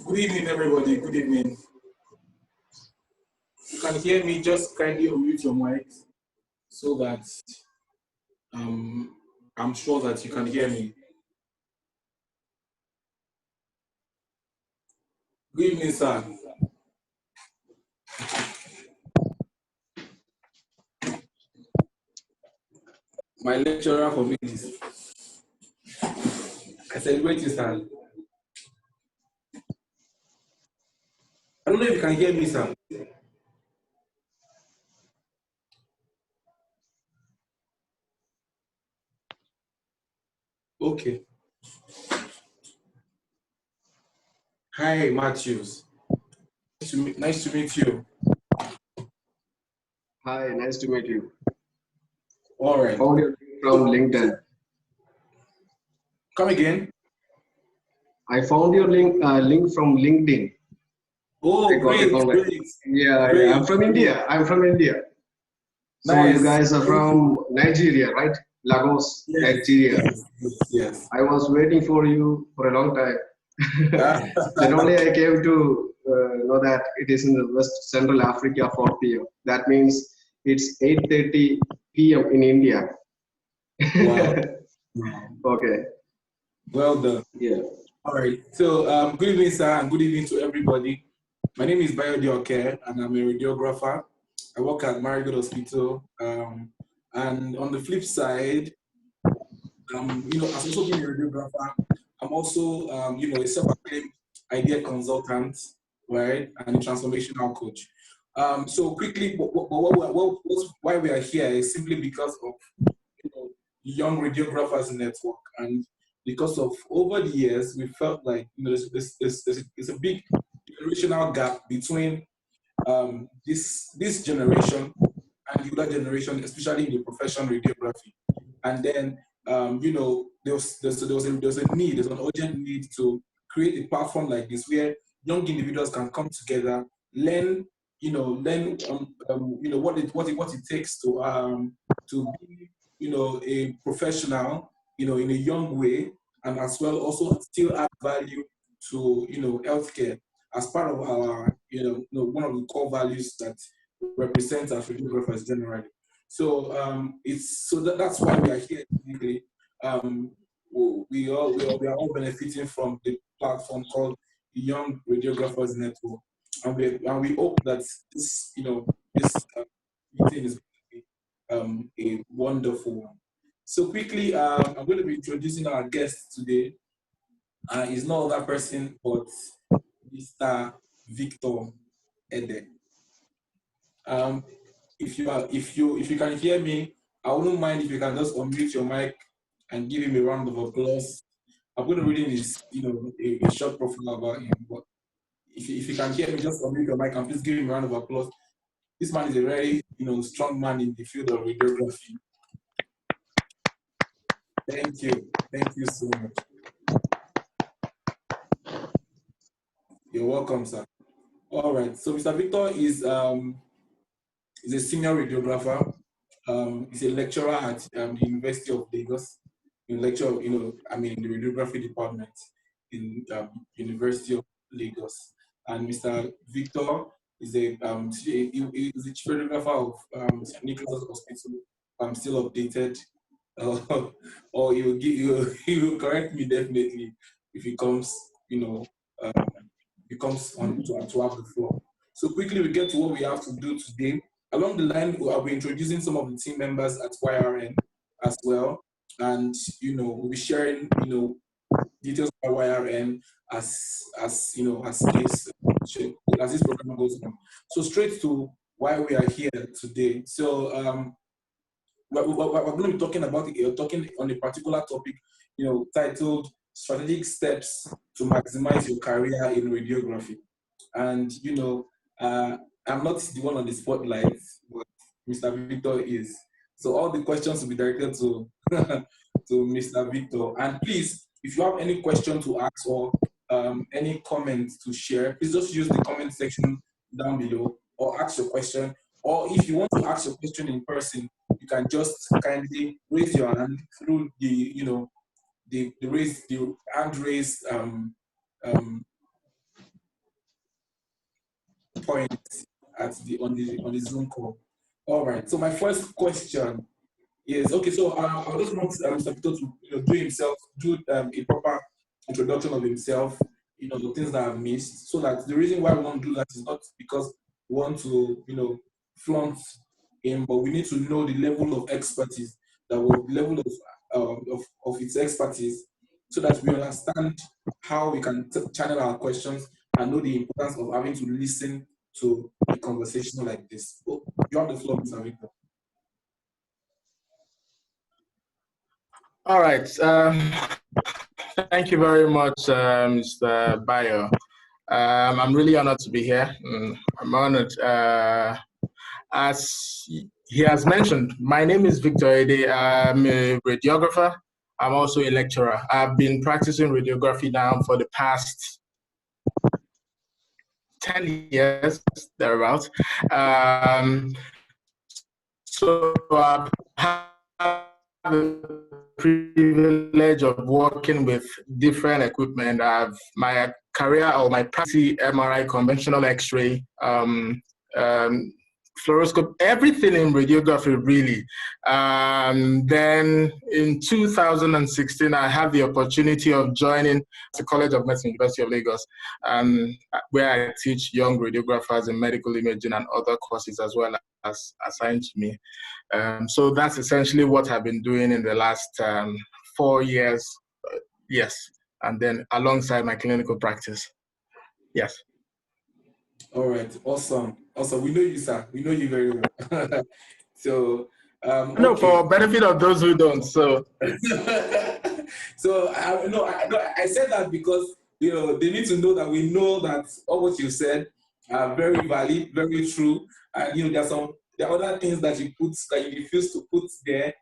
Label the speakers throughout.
Speaker 1: Good evening, everybody. Good evening. You can hear me, just kindly unmute your mic so that um, I'm sure that you can hear me. Good evening, sir. My lecturer for English. I celebrate you, sir. I don't know if you can hear me, sir. Okay. Hi, Matthews. Nice to meet you.
Speaker 2: Hi, nice to meet you.
Speaker 1: All right.
Speaker 2: Found your link from LinkedIn.
Speaker 1: Come again.
Speaker 2: I found your link from LinkedIn.
Speaker 1: Oh, great.
Speaker 2: Yeah,
Speaker 1: great.
Speaker 2: I'm from India. So
Speaker 1: Nice.
Speaker 2: You guys are from Nigeria, right? Lagos,
Speaker 1: yes,
Speaker 2: Nigeria.
Speaker 1: Yes.
Speaker 2: I was waiting for you for a long time. Then only I came to know that it is in the West Central Africa 4 p.m. That means it's 8:30 p.m. in India.
Speaker 1: Wow.
Speaker 2: Okay.
Speaker 1: Well done.
Speaker 2: Yeah.
Speaker 1: All right. So, good evening, sir, and good evening to everybody. My name is Radiography, and I'm a radiographer. I work at Marigold Hospital. And on the flip side, as also being a radiographer, I'm also, a self-acclaimed idea consultant, right, and a transformational coach. So quickly, why we are here is simply because of Young Radiographers Network, and because of over the years, we felt like there's a big generational gap between this generation and the older generation, especially in the profession radiography. And then there's a need, there's an urgent need to create a platform like this where young individuals can come together, learn what it takes to be a professional in a young way, and as well also still add value to healthcare as part of our one of the core values that represents as radiographers generally. So that's why we are here today. We are all benefiting from the platform called the Young Radiographers Network, and we hope that this meeting is a wonderful one. So quickly, I'm going to be introducing our guest today. He's no other person but Mr. Victor Ede. If you can hear me, I wouldn't mind if you can just unmute your mic and give him a round of applause. I'm going to read in his a short profile about him, but if you can hear me, just unmute your mic and please give him a round of applause. This man is a very strong man in the field of radiography. Thank you so much. You're welcome, sir. All right, so Mr. Victor is a senior radiographer. He's a lecturer at the University of Lagos, in the radiography department in University of Lagos. And Mr. Victor is he's a chief radiographer of St. Nicholas Hospital. I'm still updated, or he will correct me definitely if he comes, on to have the floor. So quickly we get to what we have to do today. Along the line, I'll be introducing some of the team members at YRN as well. And, we'll be sharing, details about YRN as this program goes on. So straight to why we are here today. So we're going to be talking on a particular topic, titled Strategic Steps to Maximize Your Career in Radiography. And, I'm not the one on the spotlight, but Mr. Victor is. So all the questions will be directed to, to Mr. Victor. And please, if you have any question to ask or any comments to share, please just use the comment section down below or ask your question. Or if you want to ask your question in person, you can just kindly raise your hand through the hand raised point at on the Zoom call. All right. So my first question is okay. So I just want Mr. Vito to do a proper introduction of himself. The things that I've missed. So that the reason why we want to do that is not because we want to flaunt him, but we need to know the level of expertise level of its expertise, so that we understand how we can channel our questions and know the importance of having to listen to a conversation like this. Oh, you have the floor, Mr. Victor.
Speaker 3: All right. Thank you very much, Mr. Bayo. I'm really honored to be here. I'm honored. As he has mentioned, my name is Victor Ede. I'm a radiographer. I'm also a lecturer. I've been practicing radiography now for the past 10 years, thereabouts. So I've had the privilege of working with different equipment. My career or my practice, MRI, conventional X-ray, fluoroscope, everything in radiography, really. Then in 2016, I had the opportunity of joining the College of Medicine, University of Lagos, where I teach young radiographers in medical imaging and other courses as well as assigned to me. So that's essentially what I've been doing in the last 4 years. Yes. And then alongside my clinical practice. Yes.
Speaker 1: All right. Awesome. We know you, sir. We know you very well. So,
Speaker 3: no, for benefit of those who don't. So,
Speaker 1: so I said that because they need to know that we know that all what you said are very valid, very true, and there are other things that you refuse to put there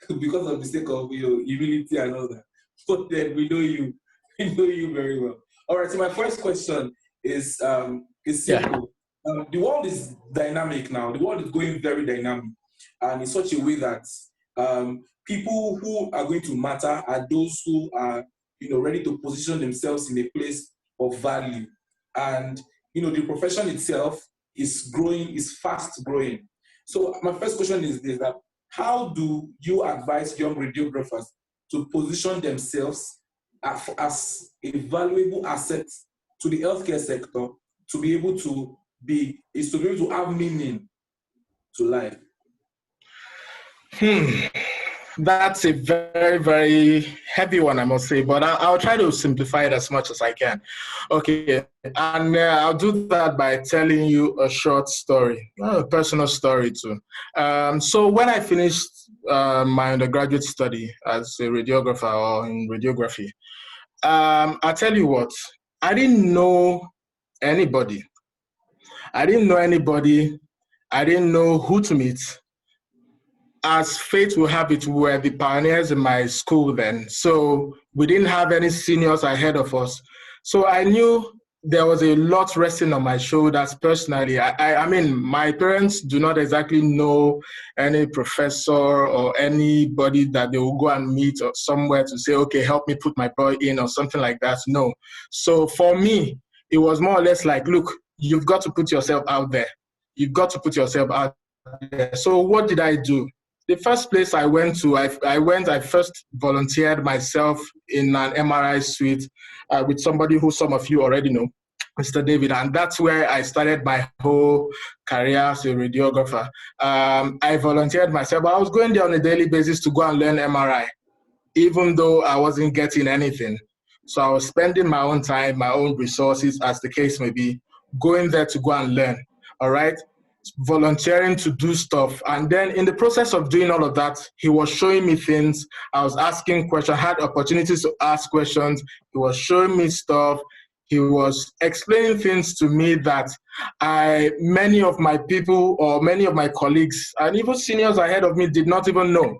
Speaker 1: because of the sake of humility and all that. But then we know you very well. All right. So my first question is simple. Yeah. The world is dynamic now. The world is going very dynamic, and in such a way that people who are going to matter are those who are ready to position themselves in a place of value. And the profession itself is growing, is fast growing. So my first question is this: that how do you advise young radiographers to position themselves as a valuable asset to the healthcare sector, to be able to have meaning to life?
Speaker 3: That's a very, very heavy one, I must say, but I'll try to simplify it as much as I can. Okay, and I'll do that by telling you a short story, a personal story too. So when I finished my undergraduate study as a radiographer or in radiography, I'll tell you what, I didn't know anybody. I didn't know who to meet. As fate will have it, we were the pioneers in my school then. So we didn't have any seniors ahead of us. So I knew there was a lot resting on my shoulders personally. I mean, my parents do not exactly know any professor or anybody that they will go and meet or somewhere to say, okay, help me put my boy in or something like that. No. So for me, it was more or less like, look, you've got to put yourself out there. You've got to put yourself out there. So what did I do? The first place I went to, I first volunteered myself in an MRI suite with somebody who some of you already know, Mr. David, and that's where I started my whole career as a radiographer. I volunteered myself. I was going there on a daily basis to go and learn MRI, even though I wasn't getting anything. So I was spending my own time, my own resources, as the case may be, going there to go and learn, all right? Volunteering to do stuff. And then in the process of doing all of that, he was showing me things. I was asking questions, I had opportunities to ask questions. He was showing me stuff. He was explaining things to me that many of my people or many of my colleagues and even seniors ahead of me did not even know.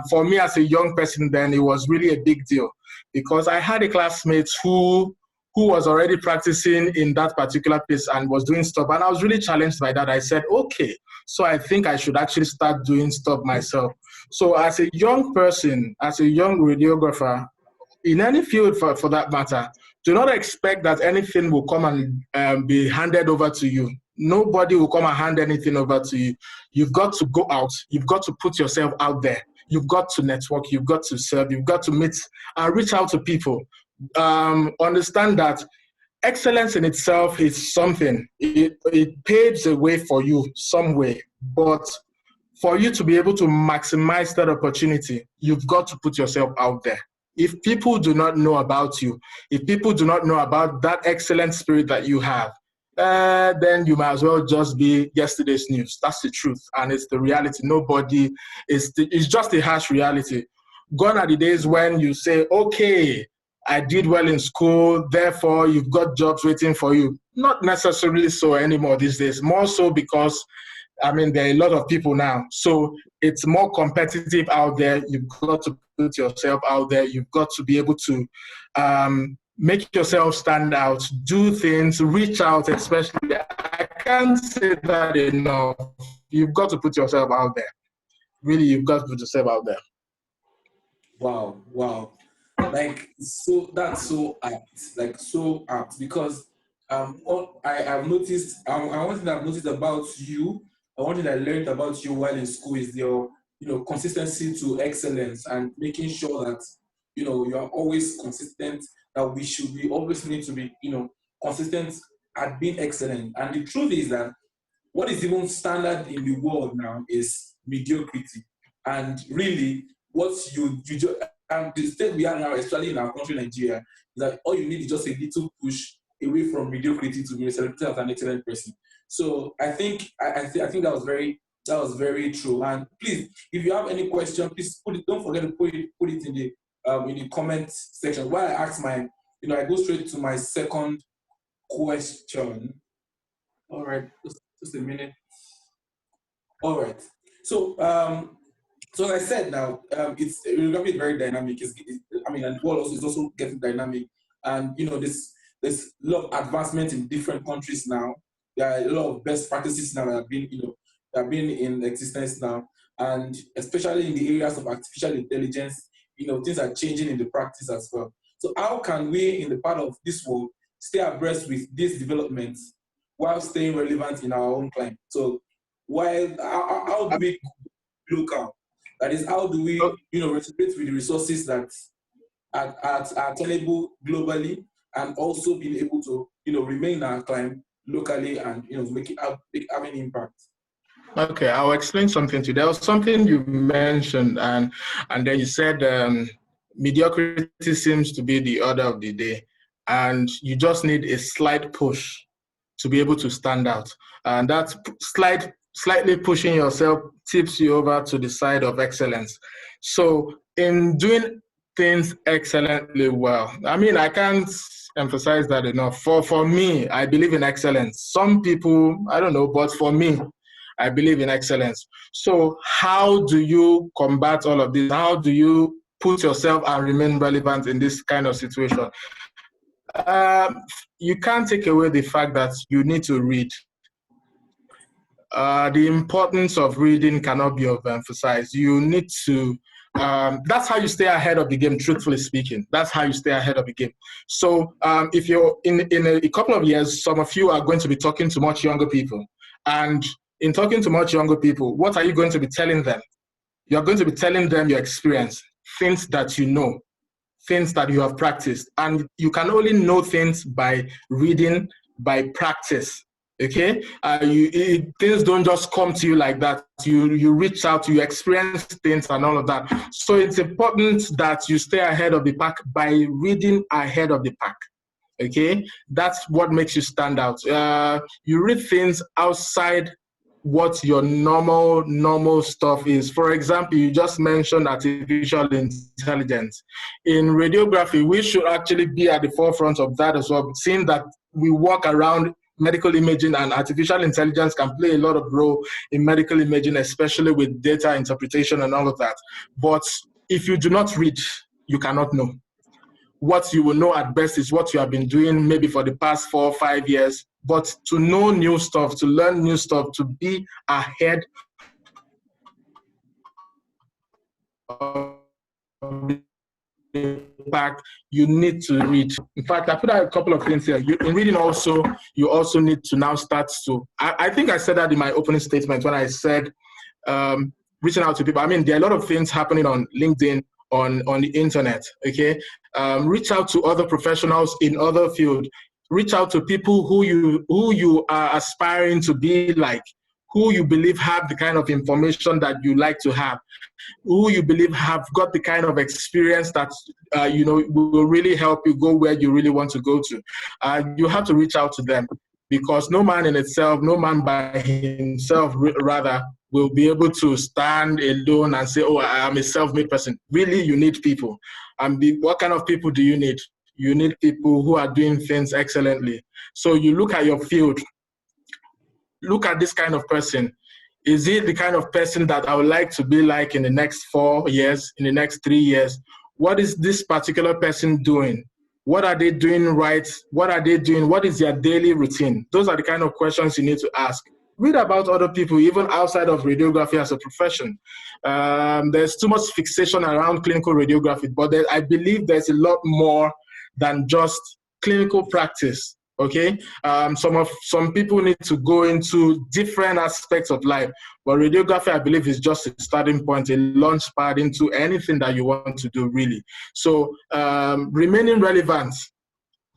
Speaker 3: For me as a young person then, it was really a big deal because I had a classmate who was already practicing in that particular place and was doing stuff. And I was really challenged by that. I said, okay, so I think I should actually start doing stuff myself. So as a young person, as a young radiographer, in any field for that matter, do not expect that anything will come and be handed over to you. Nobody will come and hand anything over to you. You've got to go out. You've got to put yourself out there. You've got to network. You've got to serve. You've got to meet and reach out to people. Understand that excellence in itself is something. It paves a way for you some way. But for you to be able to maximize that opportunity, you've got to put yourself out there. If people do not know about you, if people do not know about that excellent spirit that you have, then you might as well just be yesterday's news. That's the truth, and it's the reality. Nobody it's just a harsh reality. Gone are the days when you say, okay, I did well in school, therefore you've got jobs waiting for you. Not necessarily so anymore these days, more so because there are a lot of people now. So it's more competitive out there. You've got to put yourself out there. You've got to be able to make yourself stand out, do things, reach out, especially. I can't say that enough. You've got to put yourself out there. Really, you've got to put yourself out there.
Speaker 1: Wow. So that's so apt, because I've noticed, one thing I've noticed about you, one thing I learned about you while in school is your, consistency to excellence, and making sure that, you are always consistent, that we always need to be, consistent at being excellent. And the truth is that what is even standard in the world now is mediocrity. And really, what you just, and the state we are now, especially in our country, Nigeria, is that all you need is just a little push away from mediocrity to be celebrated as an excellent person. So I think that was very true. And please, if you have any question, please don't forget to put it in the comment section. While I ask I go straight to my second question. All right, just a minute. All right. So so as I said now, it's Radiography is very dynamic. And the world is also getting dynamic. And there's a lot of advancement in different countries now. There are a lot of best practices now that have been in existence now. And especially in the areas of artificial intelligence, things are changing in the practice as well. So how can we, in the part of this world, stay abreast with these developments while staying relevant in our own climate? So how do we local? That is, how do we, resonate with the resources that are attainable globally, and also being able to, remain in our climate locally, and make have an impact.
Speaker 3: Okay, I'll explain something to you. There was something you mentioned, and then you said mediocrity seems to be the order of the day, and you just need a slight push to be able to stand out. And that slightly pushing yourself tips you over to the side of excellence. So in doing things excellently well, I can't emphasize that enough. For me, I believe in excellence. Some people, I don't know, but for me, I believe in excellence. So how do you combat all of this? How do you put yourself and remain relevant in this kind of situation? You can't take away the fact that you need to read. The importance of reading cannot be overemphasized. You need to, that's how you stay ahead of the game, truthfully speaking. That's how you stay ahead of the game. So if you're in a couple of years, some of you are going to be talking to much younger people. And in talking to much younger people, what are you going to be telling them? You're going to be telling them your experience, things that you know, things that you have practiced. And you can only know things by reading, by practice. Okay, things don't just come to you like that. You reach out, you experience things and all of that. So it's important that you stay ahead of the pack by reading ahead of the pack. Okay, that's what makes you stand out. You read things outside what your normal stuff is. For example, you just mentioned artificial intelligence. In radiography, we should actually be at the forefront of that as well, seeing that we walk around medical imaging, and artificial intelligence can play a lot of role in medical imaging, especially with data interpretation and all of that. But if you do not read, you cannot know. What you will know at best is what you have been doing maybe for the past 4 or 5 years. But to know new stuff, to learn new stuff, to be ahead of impact, you need to read. In fact, I put out a couple of things here. In reading also, you also need to now start to, I think I said that in my opening statement when I said reaching out to people. I mean, there are a lot of things happening on LinkedIn, on the internet, okay? Reach out to other professionals in other fields. Reach out to people who you are aspiring to be like, who you believe have the kind of information that you like to have, who you believe have got the kind of experience that will really help you go where you really want to go to. You have to reach out to them, because no man by himself rather will be able to stand alone and say, oh, I am a self-made person. Really, you need people. And what kind of people do you need? You need people who are doing things excellently. So you look at your field, look at this kind of person. Is he the kind of person that I would like to be like in the next 4 years, in the next 3 years? What is this particular person doing? What are they doing right? What are they doing? What is their daily routine? Those are the kind of questions you need to ask. Read about other people, even outside of radiography as a profession. There's too much fixation around clinical radiography, but I believe there's a lot more than just clinical practice. Okay, some people need to go into different aspects of life, but radiography, I believe, is just a starting point, a launch pad into anything that you want to do, really. So remaining relevant,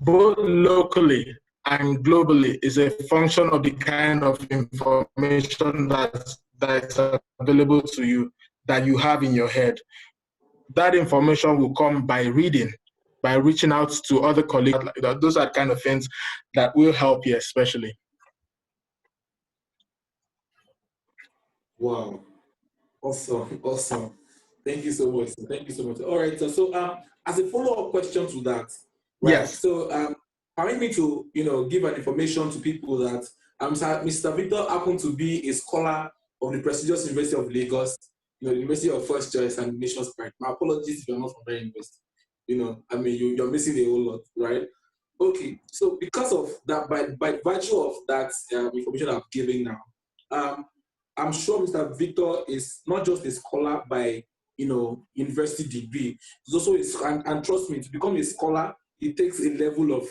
Speaker 3: both locally and globally, is a function of the kind of information that's available to you, that you have in your head. That information will come by reading, by reaching out to other colleagues. Those are the kind of things that will help you, especially.
Speaker 1: Wow. Awesome. Awesome. Thank you so much. Thank you so much. All right. So as a follow-up question to that, right?
Speaker 3: Yes.
Speaker 1: So permit me to, give an information to people that Mr. Victor happened to be a scholar of the prestigious University of Lagos, the University of First Choice and Nation's Pride. My apologies if you're not from that university. You're missing a whole lot, right? Okay. So because of that, by virtue of that information I'm giving now, I'm sure Mr. Victor is not just a scholar by, university degree. He's also and trust me, to become a scholar, it takes a level of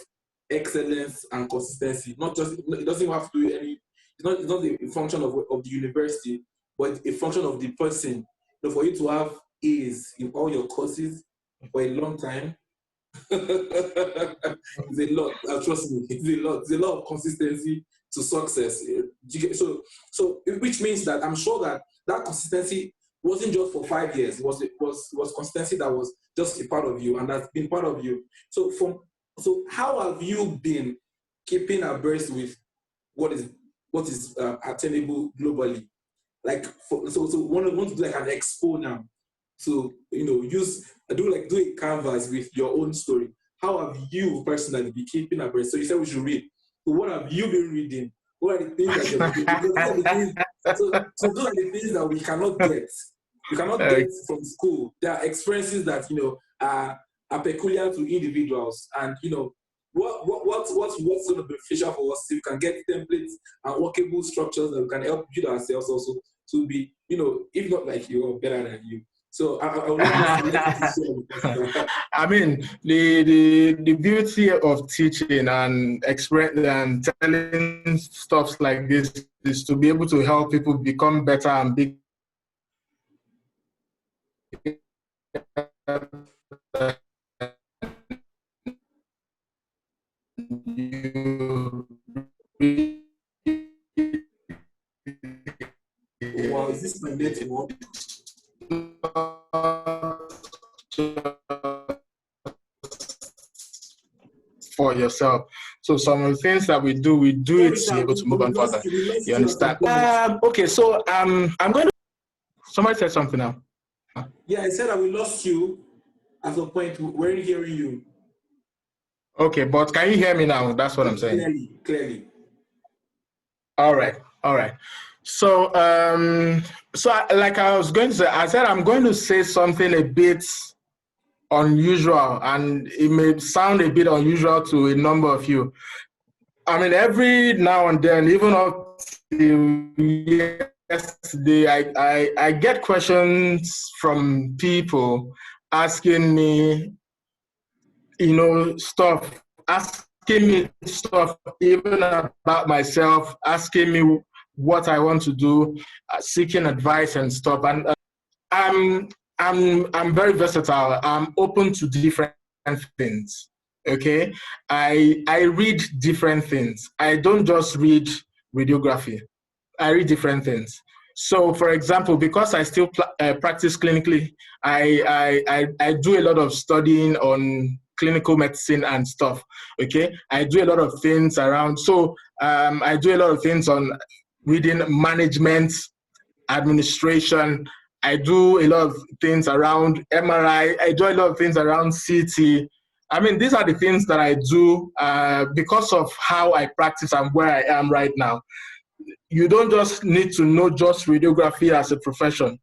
Speaker 1: excellence and consistency. Not just, it doesn't have to do any. It's not a function of the university, but a function of the person. For you to have A's in all your courses for a long time, it's a lot. Trust me, it's a lot. It's a lot of consistency to success. So which means that I'm sure that consistency wasn't just for 5 years. It was consistency that was just a part of you, and that's been part of you. So how have you been keeping abreast with what is attainable globally? So want to do like an expo now. So do a canvas with your own story. How have you personally been keeping abreast? So you said we should read. So what have you been reading? What are the things that you're reading? Because those are the things that we cannot get. You cannot get from school. There are experiences that are peculiar to individuals, and what's going to be beneficial for us if we can get templates and workable structures that we can help build ourselves also to be, if not like you, or better than you. So I would like to
Speaker 3: I mean, the beauty of teaching and experience and telling stuff like this is to be able to help people become better and big.
Speaker 1: Wow, is this my network?
Speaker 3: For yourself. So some of the things that we do it to be able to move on further. You understand? Okay, so I'm going to. Somebody said something now.
Speaker 1: Yeah, I said that we lost you at a point. We're hearing you.
Speaker 3: Okay, but can you hear me now? That's what I'm saying.
Speaker 1: Clearly.
Speaker 3: All right. So, like I was going to say, I said I'm going to say something a bit unusual, and it may sound a bit unusual to a number of you. I mean, every now and then, even up to yesterday, I get questions from people asking me stuff, asking me stuff even about myself, asking me what I want to do, seeking advice and stuff. And I'm I'm very versatile. I'm open to different things. Okay, I read different things. I don't just read radiography. I read different things. So, for example, because I still practice clinically, I do a lot of studying on clinical medicine and stuff. Okay, I do a lot of things around. So, I do a lot of things on reading management, administration. I do a lot of things around MRI. I do a lot of things around CT. I mean, these are the things that I do because of how I practice and where I am right now. You don't just need to know just radiography as a profession.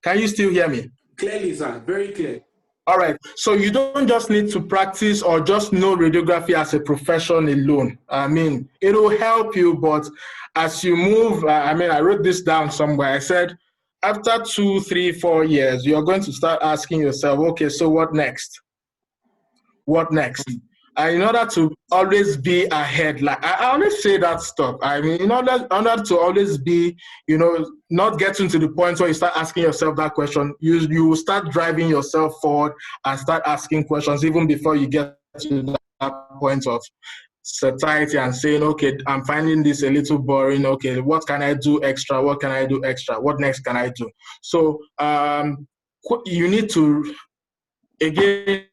Speaker 3: Can you still hear me?
Speaker 1: Clearly, sir. Very clear.
Speaker 3: All right. So you don't just need to practice or just know radiography as a profession alone. I mean, it will help you, but as you move, I wrote this down somewhere. I said, after 2, 3, 4 years, you're going to start asking yourself, okay, so what next? What next? In order to always be ahead, like I always say that stuff. I mean, in order to always be, not getting to the point where you start asking yourself that question, you will start driving yourself forward and start asking questions even before you get to that point of satiety and saying, okay, I'm finding this a little boring. Okay, what can I do extra? What can I do extra? What next can I do? So you need to, again,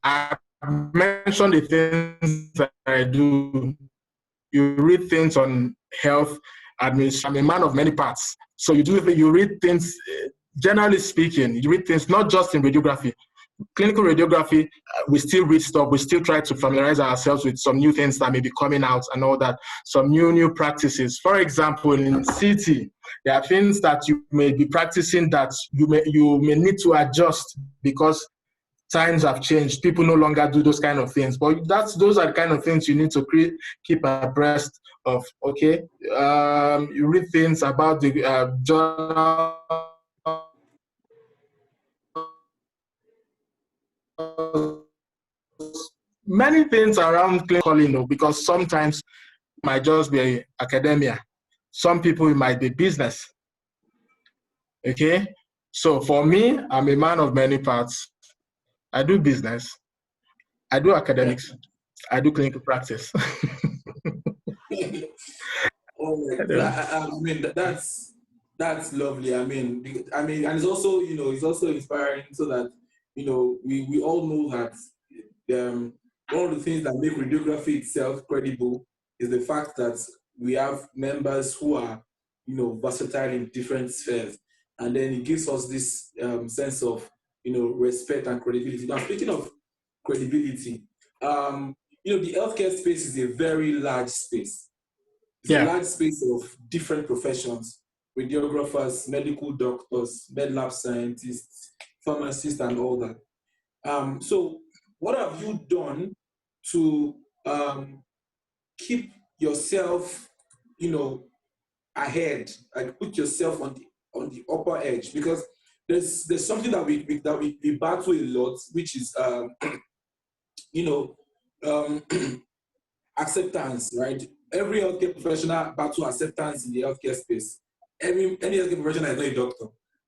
Speaker 3: I mention the things that I do. You read things on health administration. I'm a man of many parts. So you read things, generally speaking, you read things not just in radiography. Clinical radiography, we still read stuff. We still try to familiarize ourselves with some new things that may be coming out and all that. Some new practices. For example, in CT, there are things that you may be practicing that you may need to adjust because times have changed. People no longer do those kind of things. But those are the kind of things you need to keep abreast of. Okay, you read things about the journal, many things around clinical, because sometimes it might just be academia. Some people it might be business. Okay, so for me, I'm a man of many parts. I do business, I do academics, I do clinical practice.
Speaker 1: I mean, that's lovely. I mean, and it's also, it's also inspiring, so that, we all know that one of the things that make radiography itself credible is the fact that we have members who are, versatile in different spheres, and then it gives us this sense of, respect and credibility. Now, speaking of credibility, the healthcare space is a very large space. It's a large space of different professions: radiographers, medical doctors, med lab scientists, pharmacists, and all that. So what have you done to keep yourself, ahead, like put yourself on the upper edge? Because there's something that we battle a lot, which is acceptance, right? Every healthcare professional battle acceptance in the healthcare space. Any healthcare professional is not a doctor,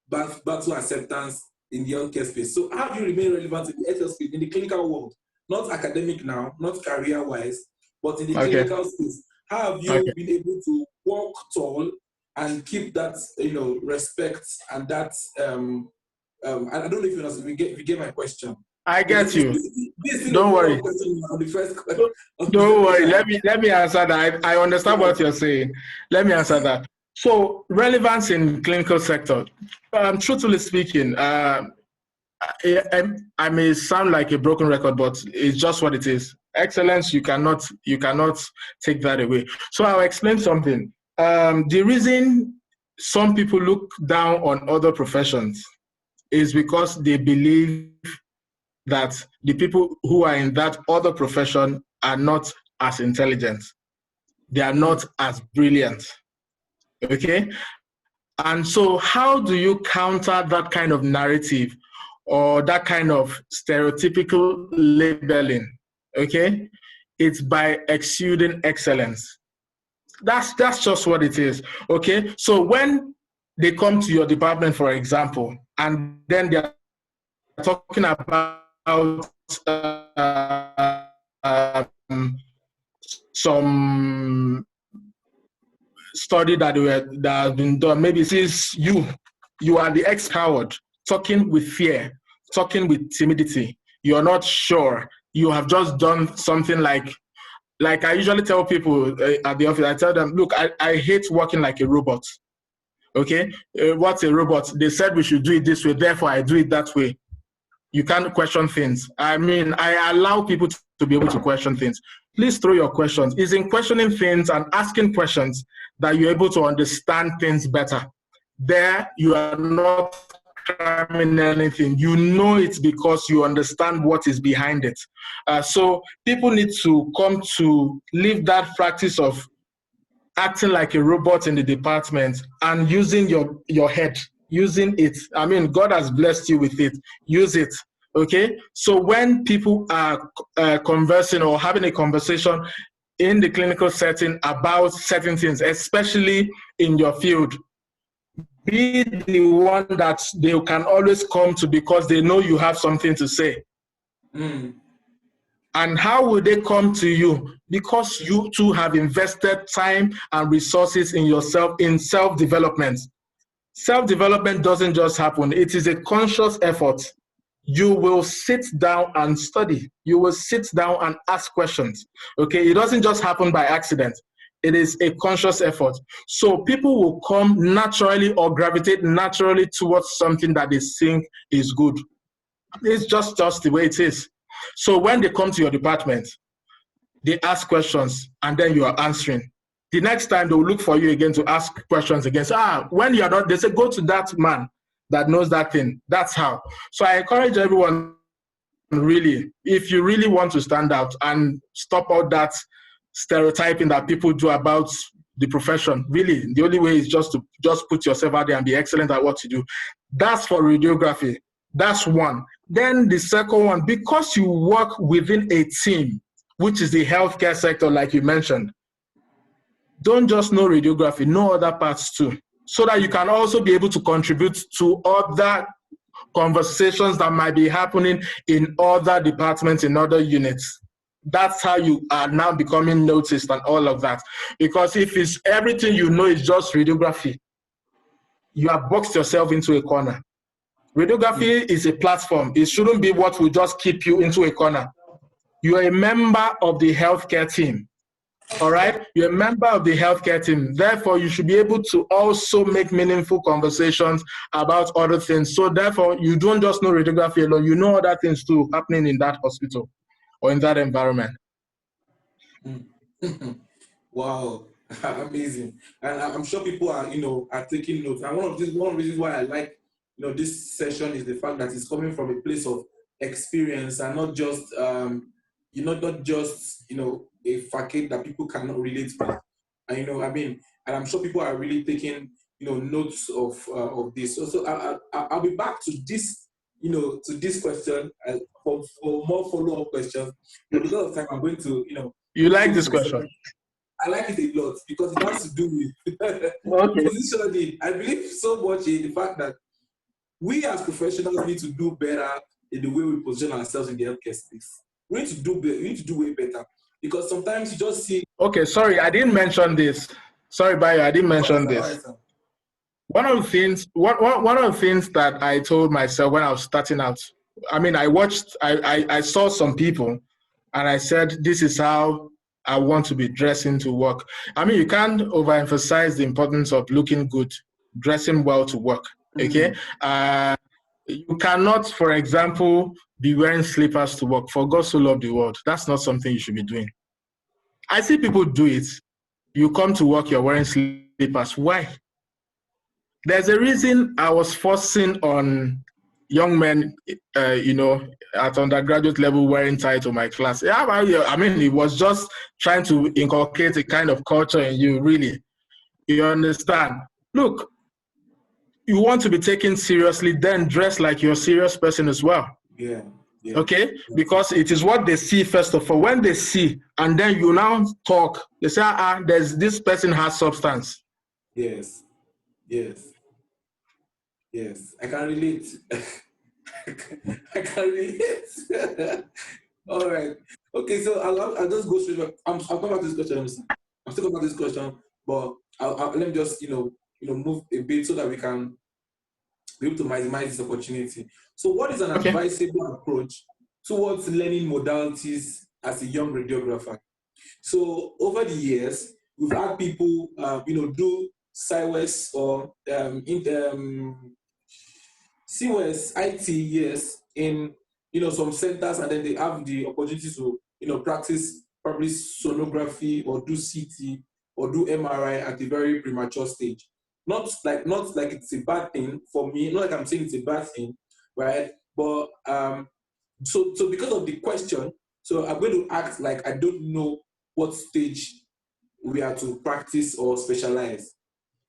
Speaker 1: but battle acceptance in the healthcare space. So how do you remain relevant in the healthcare space, in the clinical world? Not academic now, not career-wise, but in the clinical space. How have you been able to walk tall and keep that, respect and that, I don't know if you get my question.
Speaker 3: I get you. Don't worry. Don't worry. Let me answer that. I understand what you're saying. Let me answer that. So, relevance in clinical sector. Truthfully speaking, I may sound like a broken record, but it's just what it is. Excellence, you cannot take that away. So I'll explain something. The reason some people look down on other professions is because they believe that the people who are in that other profession are not as intelligent. They are not as brilliant. Okay? And so how do you counter that kind of narrative or that kind of stereotypical labeling, okay? It's by exuding excellence. That's just what it is, okay? So when they come to your department, for example, and then they're talking about some study that has been done, maybe since you are the ex-coward, talking with fear, talking with timidity, you're not sure, you have just done something like I usually tell people at the office, I tell them, look, I hate working like a robot. Okay, what's a robot? They said we should do it this way, therefore I do it that way. You can't question things. I mean, I allow people to be able to question things. Please throw your questions. It's in questioning things and asking questions that you're able to understand things better. There, you are not cramming anything. You know it because you understand what is behind it. So people need to come to live that practice of acting like a robot in the department and using your head, using it. I mean, God has blessed you with it. Use it, okay? So when people are conversing or having a conversation in the clinical setting about certain things, especially in your field, be the one that they can always come to because they know you have something to say.
Speaker 1: Mm.
Speaker 3: And how will they come to you? Because you too have invested time and resources in yourself, in self-development. Self-development doesn't just happen. It is a conscious effort. You will sit down and study. You will sit down and ask questions. Okay, it doesn't just happen by accident. It is a conscious effort. So people will come naturally or gravitate naturally towards something that they think is good. It's just the way it is. So when they come to your department, they ask questions and then you are answering. The next time they will look for you again to ask questions again. So, when you are not, they say, go to that man that knows that thing. That's how. So I encourage everyone, really, if you really want to stand out and stop all that stereotyping that people do about the profession, really, the only way is just to put yourself out there and be excellent at what you do. That's for radiography. That's one. Then the second one, because you work within a team, which is the healthcare sector, like you mentioned, don't just know radiography, know other parts too, so that you can also be able to contribute to other conversations that might be happening in other departments, in other units. That's how you are now becoming noticed and all of that. Because if it's everything you know is just radiography, you have boxed yourself into a corner. Radiography is a platform. It shouldn't be what will just keep you into a corner. You are a member of the healthcare team. All right? You're a member of the healthcare team. Therefore, you should be able to also make meaningful conversations about other things. So therefore, you don't just know radiography alone. You know other things too happening in that hospital or in that environment.
Speaker 1: Wow, amazing! And I'm sure people are, are taking notes. And one of the reasons why I like, this session is the fact that it's coming from a place of experience and not just, not just, a facade that people cannot relate with. And and I'm sure people are really taking, notes of this. So I'll be back to this, to this question for more follow-up questions. But because of time, I'm going to,
Speaker 3: You like this question?
Speaker 1: I like it a lot because it has to do with positioning. I believe so much in the fact that we as professionals need to do better in the way we position ourselves in the healthcare space. We need to do way better because sometimes you just see.
Speaker 3: Okay, sorry, I didn't mention this. Sorry, Bayo, I didn't mention this. One of the things that I told myself when I was starting out, I mean, I saw some people and I said, this is how I want to be dressing to work. I mean, you can't overemphasize the importance of looking good, dressing well to work, okay? You cannot, for example, be wearing slippers to work. For God so loved the world, that's not something you should be doing. I see people do it. You come to work, you're wearing slippers. Why? There's a reason I was forcing on young men, at undergraduate level wearing tie to my class. Yeah, I mean, it was just trying to inculcate a kind of culture in you, really. You understand? Look, you want to be taken seriously, then dress like you're a serious person as well.
Speaker 1: Yeah. Yeah.
Speaker 3: Okay, because it is what they see first of all. When they see, and then you now talk, they say, there's this person has substance.
Speaker 1: Yes. Yes. Yes. I can relate. I can relate. All right. Okay, so I'll just go straight. I'll come back to this question. I'm still coming back to this question, but let me just move a bit so that we can be able to maximize this opportunity. So, what is an advisable approach towards learning modalities as a young radiographer? So, over the years, we've had people, do SciWest or CWES, IT, yes, in some centers, and then they have the opportunity to practice probably sonography or do CT or do MRI at a very premature stage. Not like it's a bad thing for me. Not like I'm saying it's a bad thing, right? But so because of the question, so I'm going to act like I don't know what stage we are to practice or specialize.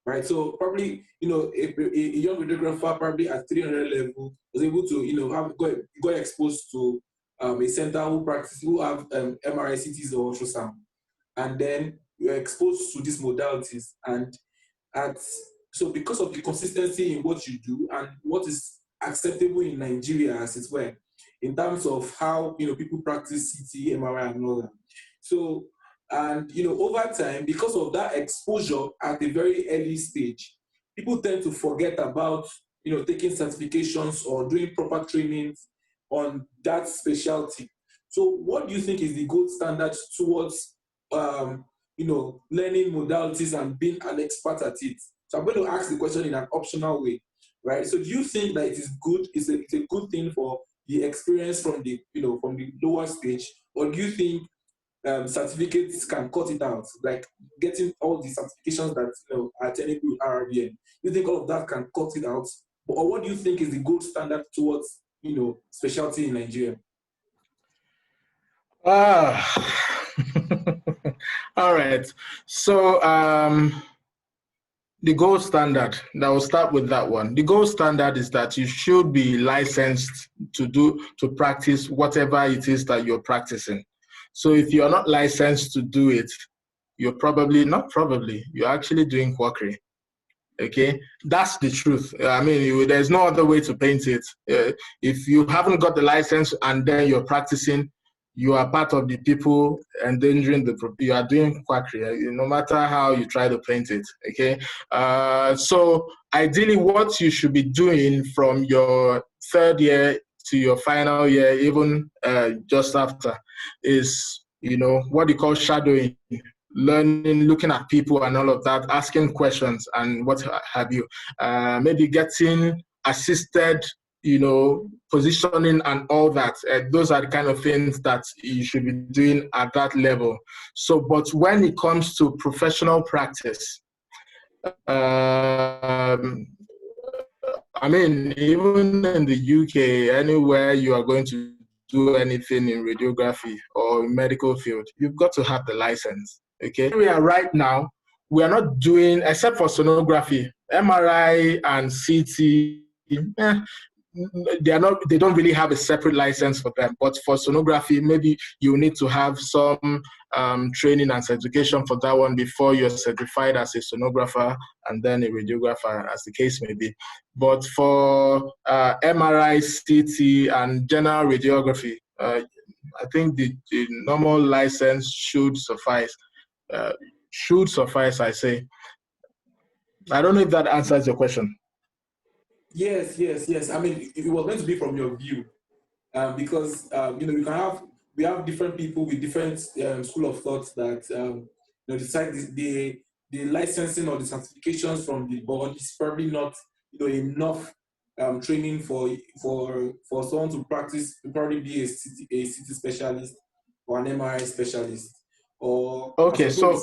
Speaker 1: Right, so probably a young radiographer probably at 300 level was able to got exposed to a center who have MRI, CTs, or ultrasound, and then you're exposed to these modalities, and at so because of the consistency in what you do and what is acceptable in Nigeria, as it were, in terms of how people practice CT, MRI, and all that. So, and over time, because of that exposure at a very early stage, people tend to forget about taking certifications or doing proper trainings on that specialty. So, what do you think is the gold standard towards learning modalities and being an expert at it? So I'm going to ask the question in an optional way, right? So do you think that it is good? It's a good thing for the experience from the lower stage, or do you think certificates can cut it out? Like getting all the certifications that are technically with RRBN, you think all of that can cut it out, or what do you think is the gold standard towards specialty in Nigeria?
Speaker 3: All right. So the gold standard, I will start with that one. The gold standard is that you should be licensed to practice whatever it is that you're practicing. So if you're not licensed to do it, you're you're actually doing quackery. Okay, that's the truth. I mean, there's no other way to paint it. If you haven't got the license and then you're practicing, you are part of the people endangering you are doing quackery, no matter how you try to paint it. Okay, so ideally, what you should be doing from your third year to your final year, even just after, is what you call shadowing. Learning, looking at people and all of that, asking questions and what have you. Maybe getting assisted, positioning and all that. Those are the kind of things that you should be doing at that level. So, but when it comes to professional practice, I mean, even in the UK, anywhere you are going to do anything in radiography or medical field, you've got to have the license. Okay, we are right now, we are not doing, except for sonography, MRI and CT, they don't really have a separate license for them. But for sonography, maybe you need to have some training and certification for that one before you're certified as a sonographer and then a radiographer, as the case may be. But for MRI, CT, and general radiography, I think the normal license should suffice. I say. I don't know if that answers your question.
Speaker 1: Yes. I mean, it was meant to be from your view, because we have different people with different school of thoughts that decide the licensing or the certifications from the board is probably not enough training for someone to practice, to probably be a CT specialist or an MRI specialist. Or
Speaker 3: okay, so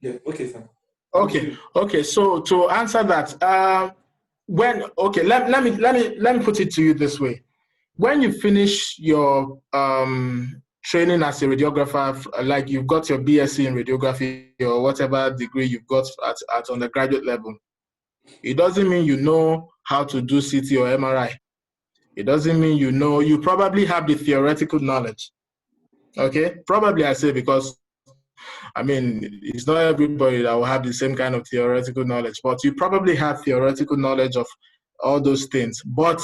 Speaker 1: yeah, okay, sir.
Speaker 3: Okay. So to answer that, let me put it to you this way. When you finish your training as a radiographer, like you've got your BSc in radiography or whatever degree you've got at undergraduate level, It doesn't mean you know how to do CT or MRI. It doesn't mean you know, you probably have the theoretical knowledge. Okay? Probably I say because, I mean, it's not everybody that will have the same kind of theoretical knowledge, but you probably have theoretical knowledge of all those things. But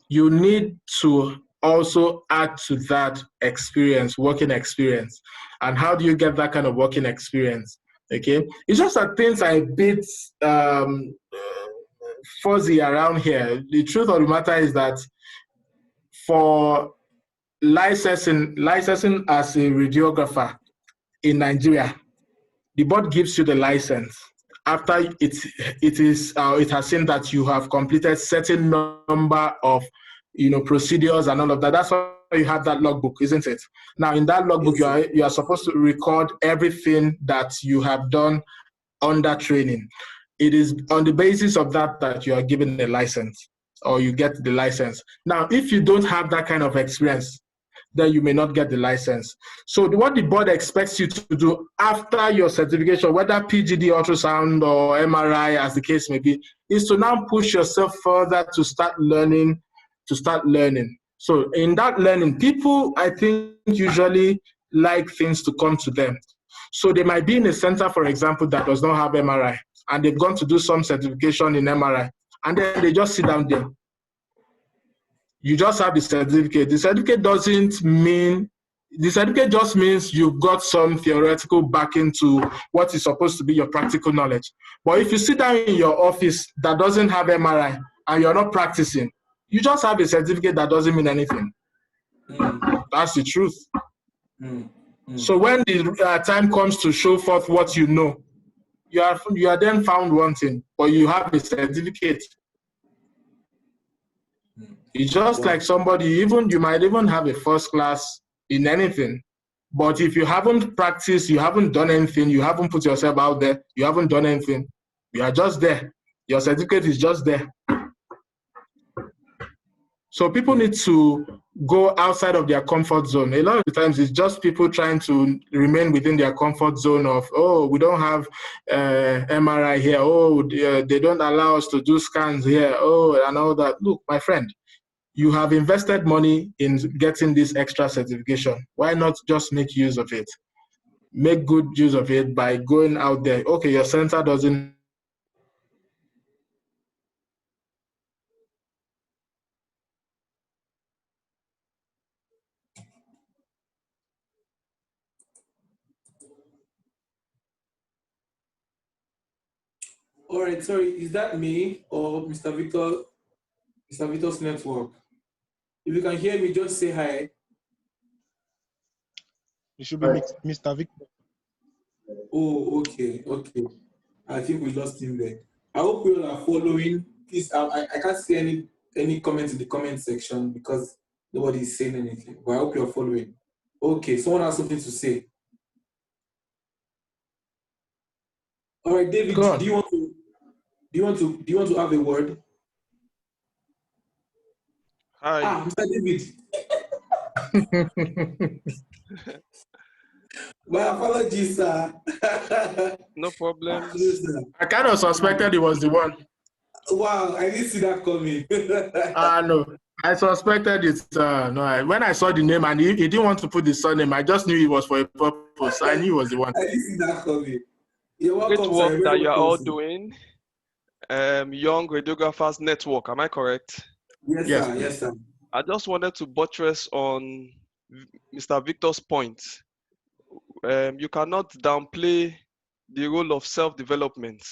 Speaker 3: you need to also add to that experience, working experience. And how do you get that kind of working experience? Okay, it's just that things are a bit fuzzy around here. The truth of the matter is that for licensing as a radiographer in Nigeria, the board gives you the license after it has seen that you have completed certain number of procedures and all of that. That's why you have that logbook, isn't it? Now in that logbook,
Speaker 1: Yes,
Speaker 3: you are supposed to record everything that you have done under training. It is on the basis of that you are given a license or you get the license. Now, if you don't have that kind of experience, then you may not get the license. So what the board expects you to do after your certification, whether PGD ultrasound or MRI, as the case may be, is to now push yourself further to start learning. So in that learning, people, I think, usually like things to come to them. So they might be in a center, for example, that does not have MRI, and they've gone to do some certification in MRI, and then they just sit down there. You just have the certificate. The certificate just means you've got some theoretical backing to what is supposed to be your practical knowledge. But if you sit down in your office that doesn't have MRI and you're not practicing, you just have a certificate that doesn't mean anything. That's the truth. So when the time comes to show forth what you know, you are then found wanting, but you have a certificate. It's just like somebody, you might even have a first class in anything, but if you haven't practiced, you haven't done anything, you haven't put yourself out there, you haven't done anything, you are just there. Your certificate is just there. So people need to go outside of their comfort zone. A lot of the times it's just people trying to remain within their comfort zone of, oh, we don't have MRI here. Oh, they don't allow us to do scans here. Oh, and all that. Look, my friend, you have invested money in getting this extra certification. Why not just make use of it? Make good use of it by going out there. Okay, your center doesn't.
Speaker 1: All right, sorry, is that me or Mr. Victor? Mr. Victor's network. If you can hear me, just say hi.
Speaker 4: It should be Mr. Victor.
Speaker 1: Oh, okay. I think we lost him there. I hope you all are following. Please, I can't see any comments in the comment section because nobody is saying anything. But I hope you're following. Okay, someone has something to say. All right, David, do you want to have a word?
Speaker 5: Hi.
Speaker 1: Mr. David. My apologies, sir.
Speaker 5: No problem.
Speaker 3: I kind of suspected he was the one.
Speaker 1: Wow, I didn't see that coming.
Speaker 3: No, I suspected it. No, when I saw the name and he didn't want to put the surname, I just knew it was for a purpose. I knew he was the one.
Speaker 1: I didn't see that coming. You're welcome,
Speaker 5: Great work that you are all doing. Young Radiographers Network, am I correct?
Speaker 1: Yes, sir. Yes, sir.
Speaker 5: I just wanted to buttress on Mr. Victor's point. You cannot downplay the role of self-development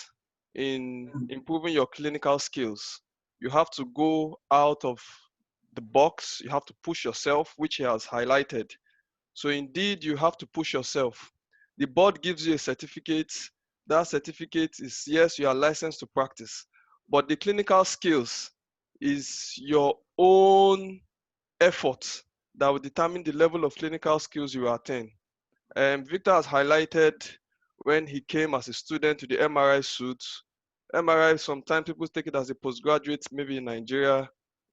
Speaker 5: in improving your clinical skills. You have to go out of the box. You have to push yourself, which he has highlighted. So indeed, you have to push yourself. The board gives you a certificate. That certificate is, yes, you are licensed to practice, but the clinical skills is your own effort that will determine the level of clinical skills you attain. Victor has highlighted when he came as a student to the MRI suit. MRI, sometimes people take it as a postgraduate, maybe in Nigeria.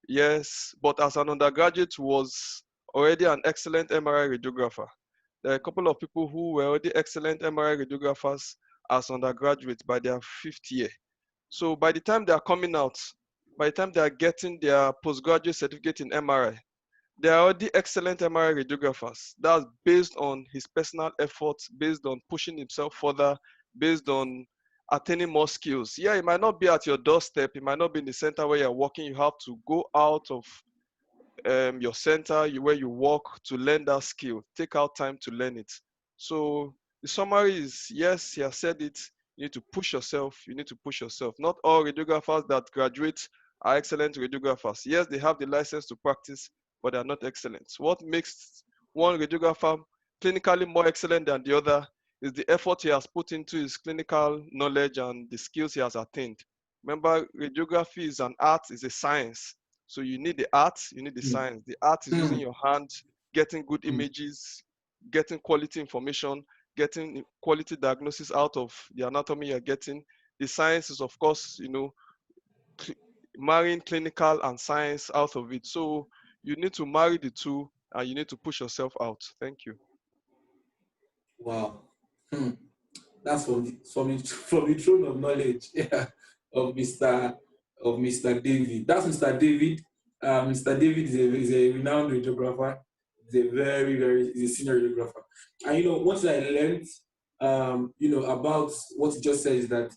Speaker 5: Yes, but as an undergraduate was already an excellent MRI radiographer. There are a couple of people who were already excellent MRI radiographers as undergraduates by their 5th year. So by the time they are coming out, by the time they are getting their postgraduate certificate in MRI, they are already excellent MRI radiographers. That's based on his personal efforts, based on pushing himself further, based on attaining more skills. Yeah, it might not be at your doorstep. It might not be in the center where you're working. You have to go out of your center, where you work, to learn that skill. Take out time to learn it. So the summary is, yes, he has said it. You need to push yourself. You need to push yourself. Not all radiographers that graduate are excellent radiographers. Yes, they have the license to practice, but they are not excellent. What makes one radiographer clinically more excellent than the other is the effort he has put into his clinical knowledge and the skills he has attained. Remember, radiography is an art, is a science. So you need the art, you need the science. The art is using your hand, getting good images, getting quality information, getting quality diagnosis out of the anatomy you're getting. The science is, of course, marrying clinical and science out of it. So you need to marry the two and you need to push yourself out. Thank you.
Speaker 1: Wow. That's from the throne of knowledge, yeah, of Mr. David. That's Mr. David. Mr. David is a renowned radiographer. He's a senior radiographer. And what I learned, about what he just said is that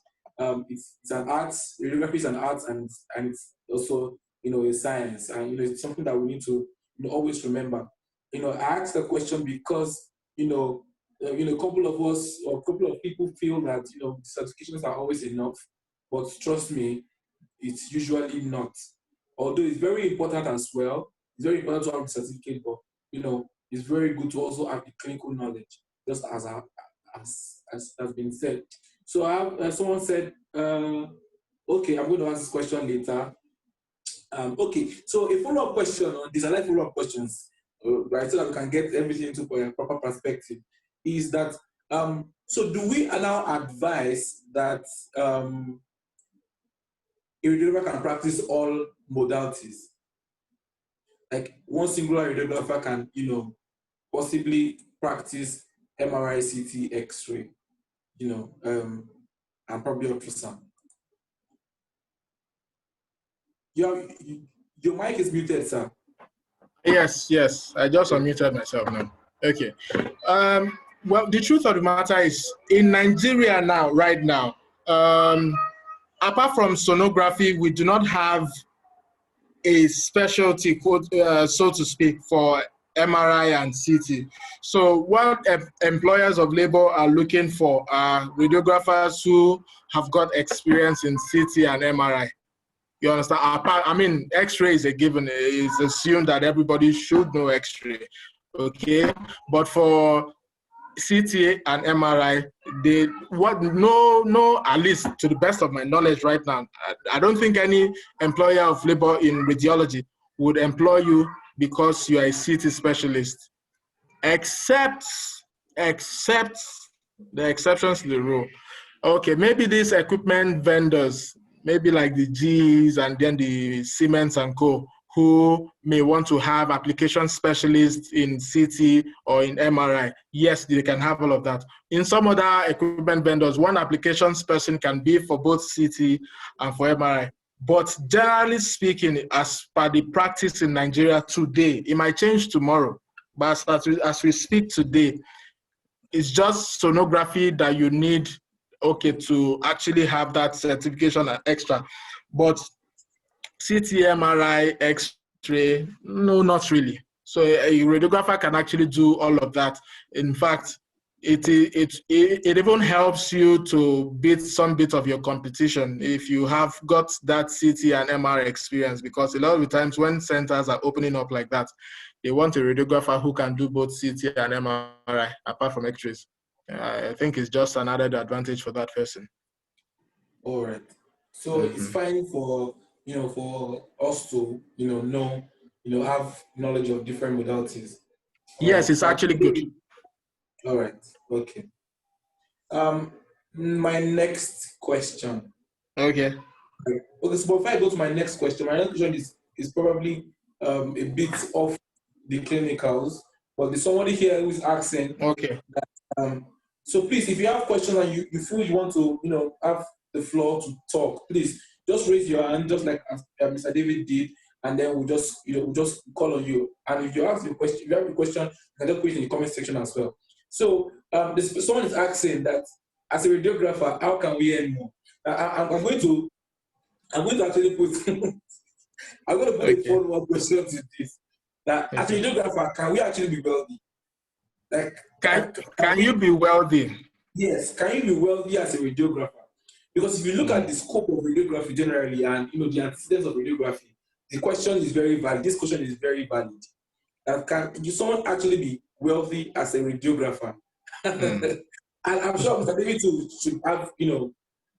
Speaker 1: it's an art. Radiography is an art, and it's also a science, and it's something that we need to always remember. I asked the question because a couple of us or a couple of people feel that certifications are always enough, but trust me, it's usually not. Although it's very important as well, it's very important to have the certificate, but it's very good to also have the clinical knowledge, just as has been said. So someone said, okay, I'm going to ask this question later. Okay, so a follow-up question on this, I like follow-up questions, right, so that we can get everything into a proper perspective, is that, so do we now advise that a radiographer can practice all modalities? Like one singular radiographer can, possibly practice MRI, CT, X-ray, and probably ultrasound. Your mic is muted, sir.
Speaker 3: Yes. I just unmuted myself now. Okay. Well, the truth of the matter is, in Nigeria now, right now, apart from sonography, we do not have a specialty, quote, so to speak, for MRI and CT. So what employers of labor are looking for are radiographers who have got experience in CT and MRI. You understand? I mean, X-ray is a given. It's assumed that everybody should know X-ray, okay? But for CT and MRI, at least to the best of my knowledge right now, I don't think any employer of labor in radiology would employ you because you are a CT specialist, except the exceptions to the rule. Okay, maybe these equipment vendors, maybe like the G's and then the Siemens and Co., who may want to have application specialists in CT or in MRI. Yes, they can have all of that. In some other equipment vendors, one application person can be for both CT and for MRI. But generally speaking, as per the practice in Nigeria today, it might change tomorrow. But as we speak today, it's just sonography that you need, okay, to actually have that certification extra. But CT, MRI, X-ray, no, not really. So a radiographer can actually do all of that. In fact, it even helps you to beat some bit of your competition if you have got that CT and MRI experience, because a lot of the times when centers are opening up like that, they want a radiographer who can do both CT and MRI apart from X-rays. I think it's just an added advantage for that person.
Speaker 1: All right. So it's fine for for us to know have knowledge of different modalities.
Speaker 3: Yes, it's actually good.
Speaker 1: All right. Okay. My next question.
Speaker 3: Okay.
Speaker 1: Okay. So before I go to my next question is probably a bit off the clinicals, but there's somebody here who's asking.
Speaker 3: Okay.
Speaker 1: That, so please, if you have questions and you feel you want to have the floor to talk, please just raise your hand, just like Mr. David did, and then we'll just call on you. And if you have a question, you can just put it in the comment section as well. So someone is asking that as a radiographer, how can we earn more? I'm going to actually put I'm going to put a follow-up question to this. That as a radiographer, can we actually be wealthy? Like,
Speaker 3: can you be wealthy?
Speaker 1: Yes, can you be wealthy as a radiographer? Because if you look at the scope of radiography generally, and the antecedents of radiography, the question is very valid. This question is very valid. Can someone actually be wealthy as a radiographer? And I'm sure Mr. David should have,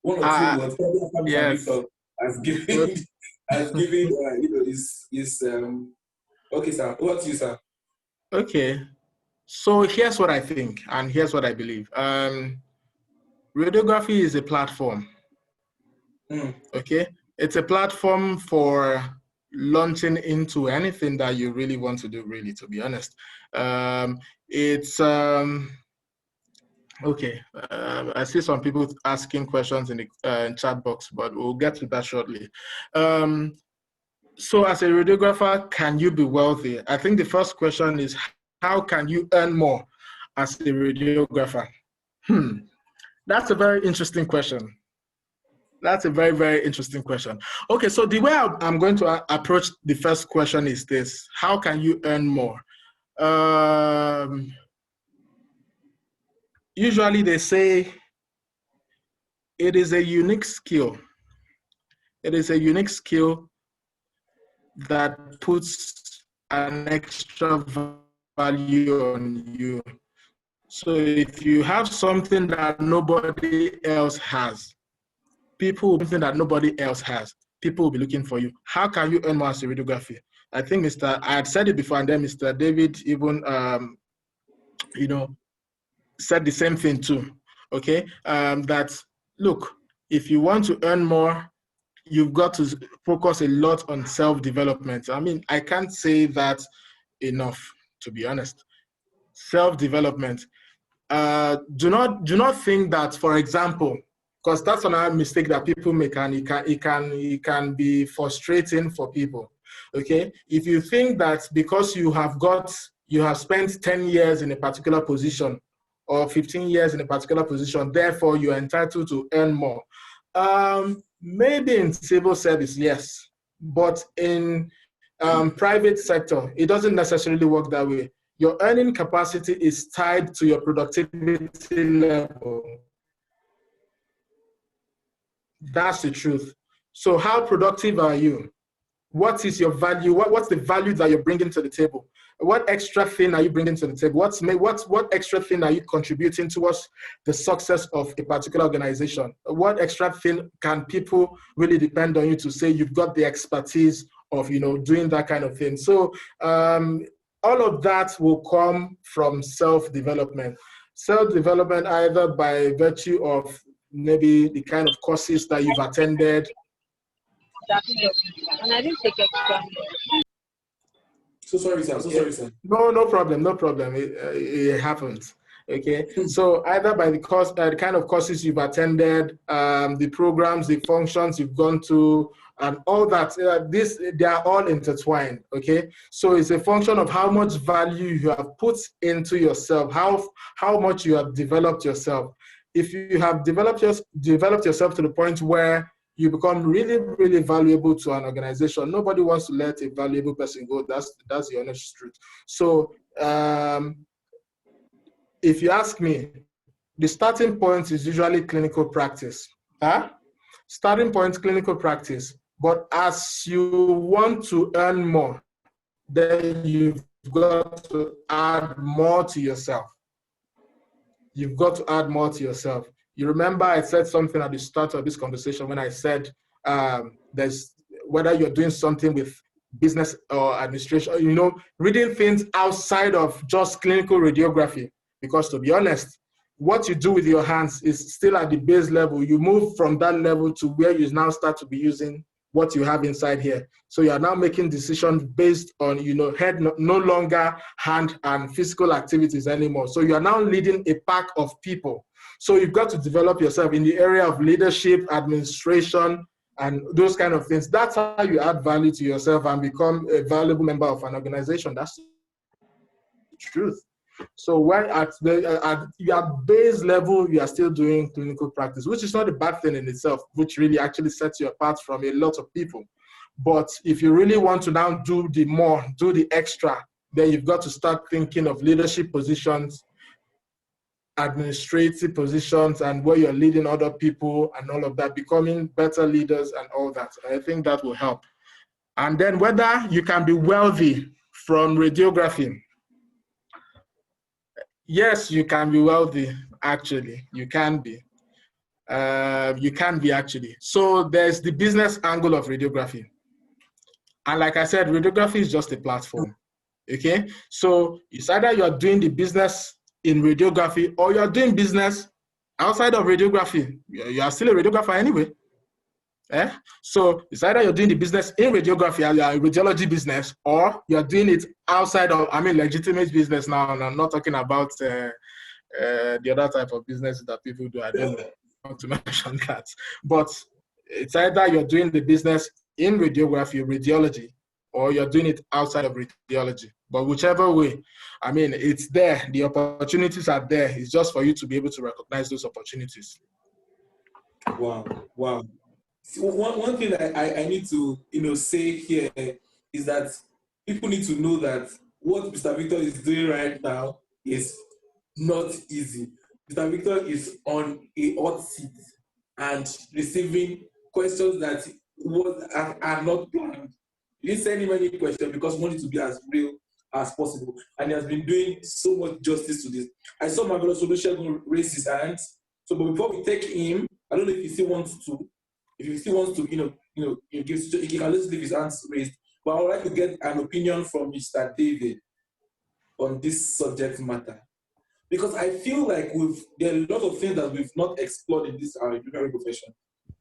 Speaker 1: one or two words.
Speaker 3: Yes.
Speaker 1: As giving, his okay, sir. What's you, sir?
Speaker 3: Okay. So here's what I think, and here's what I believe. Radiography is a platform. Okay, it's a platform for launching into anything that you really want to do. Really, to be honest, it's okay. I see some people asking questions in the chat box, but we'll get to that shortly. So, as a radiographer, can you be wealthy? I think the first question is, how can you earn more as a radiographer? That's a very interesting question. That's a very, very interesting question. Okay, so the way I'm going to approach the first question is this: how can you earn more? Usually they say it is a unique skill. It is a unique skill that puts an extra value on you. So if you have something that nobody else has, people will be looking for you. How can you earn more as a radiography? I think I had said it before, and then Mr. David even said the same thing too. Okay, that look, if you want to earn more, you've got to focus a lot on self-development. I mean, I can't say that enough, to be honest. Self-development. Do not think that, for example, because that's another mistake that people make, and it can be frustrating for people. Okay, if you think that because you have spent 10 years in a particular position or 15 years in a particular position, therefore you are entitled to earn more. Maybe in civil service, yes, but in private sector, it doesn't necessarily work that way. Your earning capacity is tied to your productivity level. That's the truth. So how productive are you? What is your value? What's the value that you're bringing to the table? What extra thing are you bringing to the table? What extra thing are you contributing towards the success of a particular organization? What extra thing can people really depend on you to say you've got the expertise of doing that kind of thing? So all of that will come from self-development. Self-development either by virtue of maybe the kind of courses that you've attended.
Speaker 6: And I didn't take extra.
Speaker 1: So sorry, sir.
Speaker 3: No problem. It happens. Okay. So either by the kind of courses you've attended, the programs, the functions you've gone to, and all that, they are all intertwined. Okay. So it's a function of how much value you have put into yourself, how much you have developed yourself. If you have developed yourself to the point where you become really, really valuable to an organization, nobody wants to let a valuable person go. That's the honest truth. So if you ask me, the starting point is usually clinical practice. Starting point, clinical practice. But as you want to earn more, then you've got to add more to yourself. You've got to add more to yourself. You remember I said something at the start of this conversation when I said there's whether you're doing something with business or administration, reading things outside of just clinical radiography. Because to be honest, what you do with your hands is still at the base level. You move from that level to where you now start to be using what you have inside here. So you are now making decisions based on, head, no longer hand and physical activities anymore. So you are now leading a pack of people. So you've got to develop yourself in the area of leadership, administration, and those kind of things. That's how you add value to yourself and become a valuable member of an organization. That's the truth. So when at your base level, you are still doing clinical practice, which is not a bad thing in itself, which really actually sets you apart from a lot of people. But if you really want to now do the extra, then you've got to start thinking of leadership positions, administrative positions, and where you're leading other people and all of that, becoming better leaders and all that. I think that will help. And then whether you can be wealthy from radiography. Yes, you can be wealthy, actually. You can be. You can be, actually. So there's the business angle of radiography. And like I said, radiography is just a platform, okay? So it's either you're doing the business in radiography or you're doing business outside of radiography. You are still a radiographer anyway. So it's either you're doing the business in radiography, a radiology business, or you're doing it outside of, legitimate business now, and I'm not talking about the other type of business that people do. I don't want to mention that. But it's either you're doing the business in radiography, radiology, or you're doing it outside of radiology. But whichever way, it's there. The opportunities are there. It's just for you to be able to recognize those opportunities.
Speaker 1: Wow, wow. So one thing I need to say here is that people need to know that what Mr. Victor is doing right now is not easy. Mr. Victor is on a hot seat and receiving questions that are not planned. You didn't send him any question because we want it to be as real as possible. And he has been doing so much justice to this. I saw my brother Solution raise his hands. So, but before we take him, I don't know if he still wants to. If he still wants to, he can just leave his hands raised. But I would like to get an opinion from Mr. David on this subject matter. Because I feel like there are a lot of things that we've not explored in this radiography profession.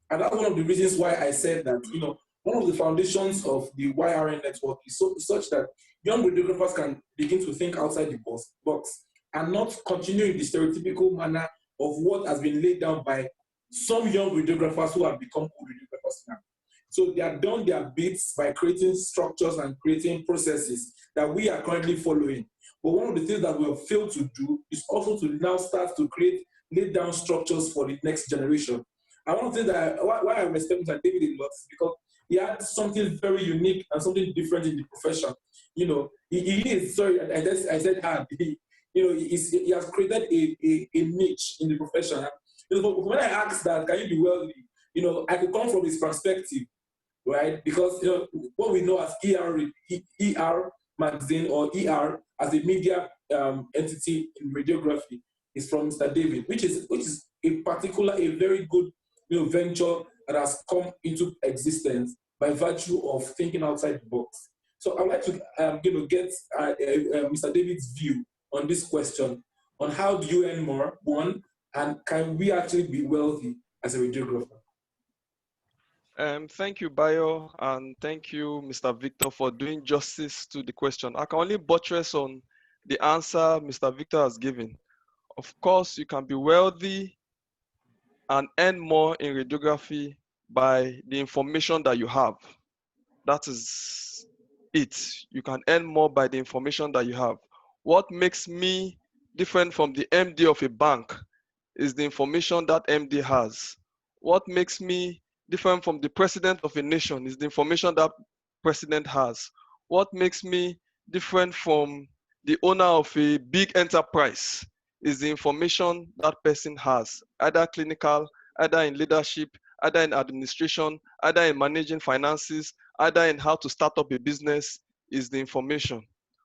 Speaker 1: And that's one of the reasons why I said that, one of the foundations of the YRN network is such that young radiographers can begin to think outside the box and not continue in the stereotypical manner of what has been laid down by some young radiographers who have become old radiographers now. So they have done their bits by creating structures and creating processes that we are currently following. But one of the things that we have failed to do is also to now start to lay down structures for the next generation. And one of the things why I respect Mr. David a lot is because he had something very unique and something different in the profession. He is, sorry, I said hard. He has created a niche in the profession. When I asked that, can you be wealthy? I could come from his perspective, right? Because what we know as ER magazine or ER as a media entity in radiography is from Mr. David, which is a very good venture that has come into existence by virtue of thinking outside the box. So I would like to get Mr. David's view on this question on how do you earn more, one, and can we actually be wealthy as a radiographer?
Speaker 5: Thank you, Bayo, and thank you, Mr. Victor, for doing justice to the question. I can only buttress on the answer Mr. Victor has given. Of course, you can be wealthy and earn more in radiography by the information that you have. That is it. You can earn more by the information that you have. What makes me different from the MD of a bank is the information that MD has. What makes me different from the president of a nation is the information that president has. What makes me different from the owner of a big enterprise is the information that person has, either clinical, either in leadership, either in administration, either in managing finances, either in how to start up a business, is the information.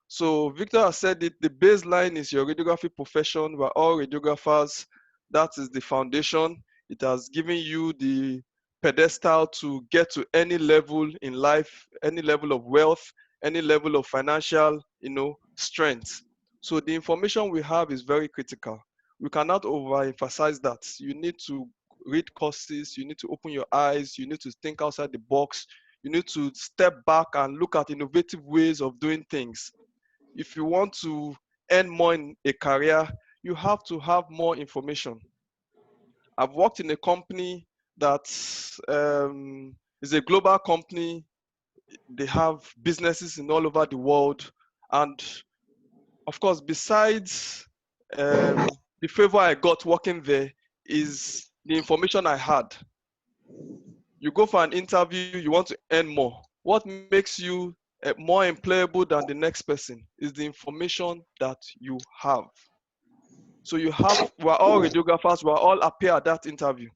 Speaker 5: So Victor has said it, the baseline is your radiography profession. We're all radiographers. That is the foundation. It has given you the pedestal to get to any level in life, any level of wealth, any level of financial, strength. So the information we have is very critical. We cannot overemphasize that. You need to read courses, you need to open your eyes, you need to think outside the box, you need to step back and look at innovative ways of doing things. If you want to earn more in a career, you have to have more information. I've worked in a company that is a global company. They have businesses in all over the world. And of course, besides the favor I got working there is the information I had. You go for an interview, you want to earn more. What makes you more employable than the next person is the information that you have. So we're all radiographers, we're all appear at that interview.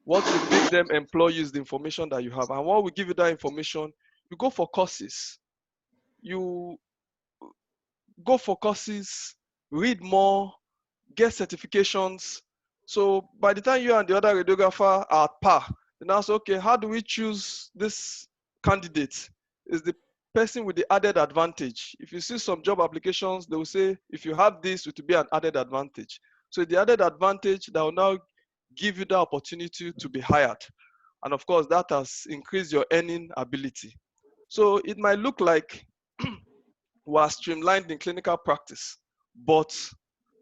Speaker 5: What will make them employ you is the information that you have. And what will give you that information? You go for courses. You go for courses, read more, get certifications. So by the time you and the other radiographer are at par, then I say, okay, how do we choose this candidate? Is the person with the added advantage. If you see some job applications, they will say, if you have this, it will be an added advantage. So the added advantage that will now give you the opportunity to be hired. And of course, that has increased your earning ability. So it might look like we're streamlined in clinical practice, but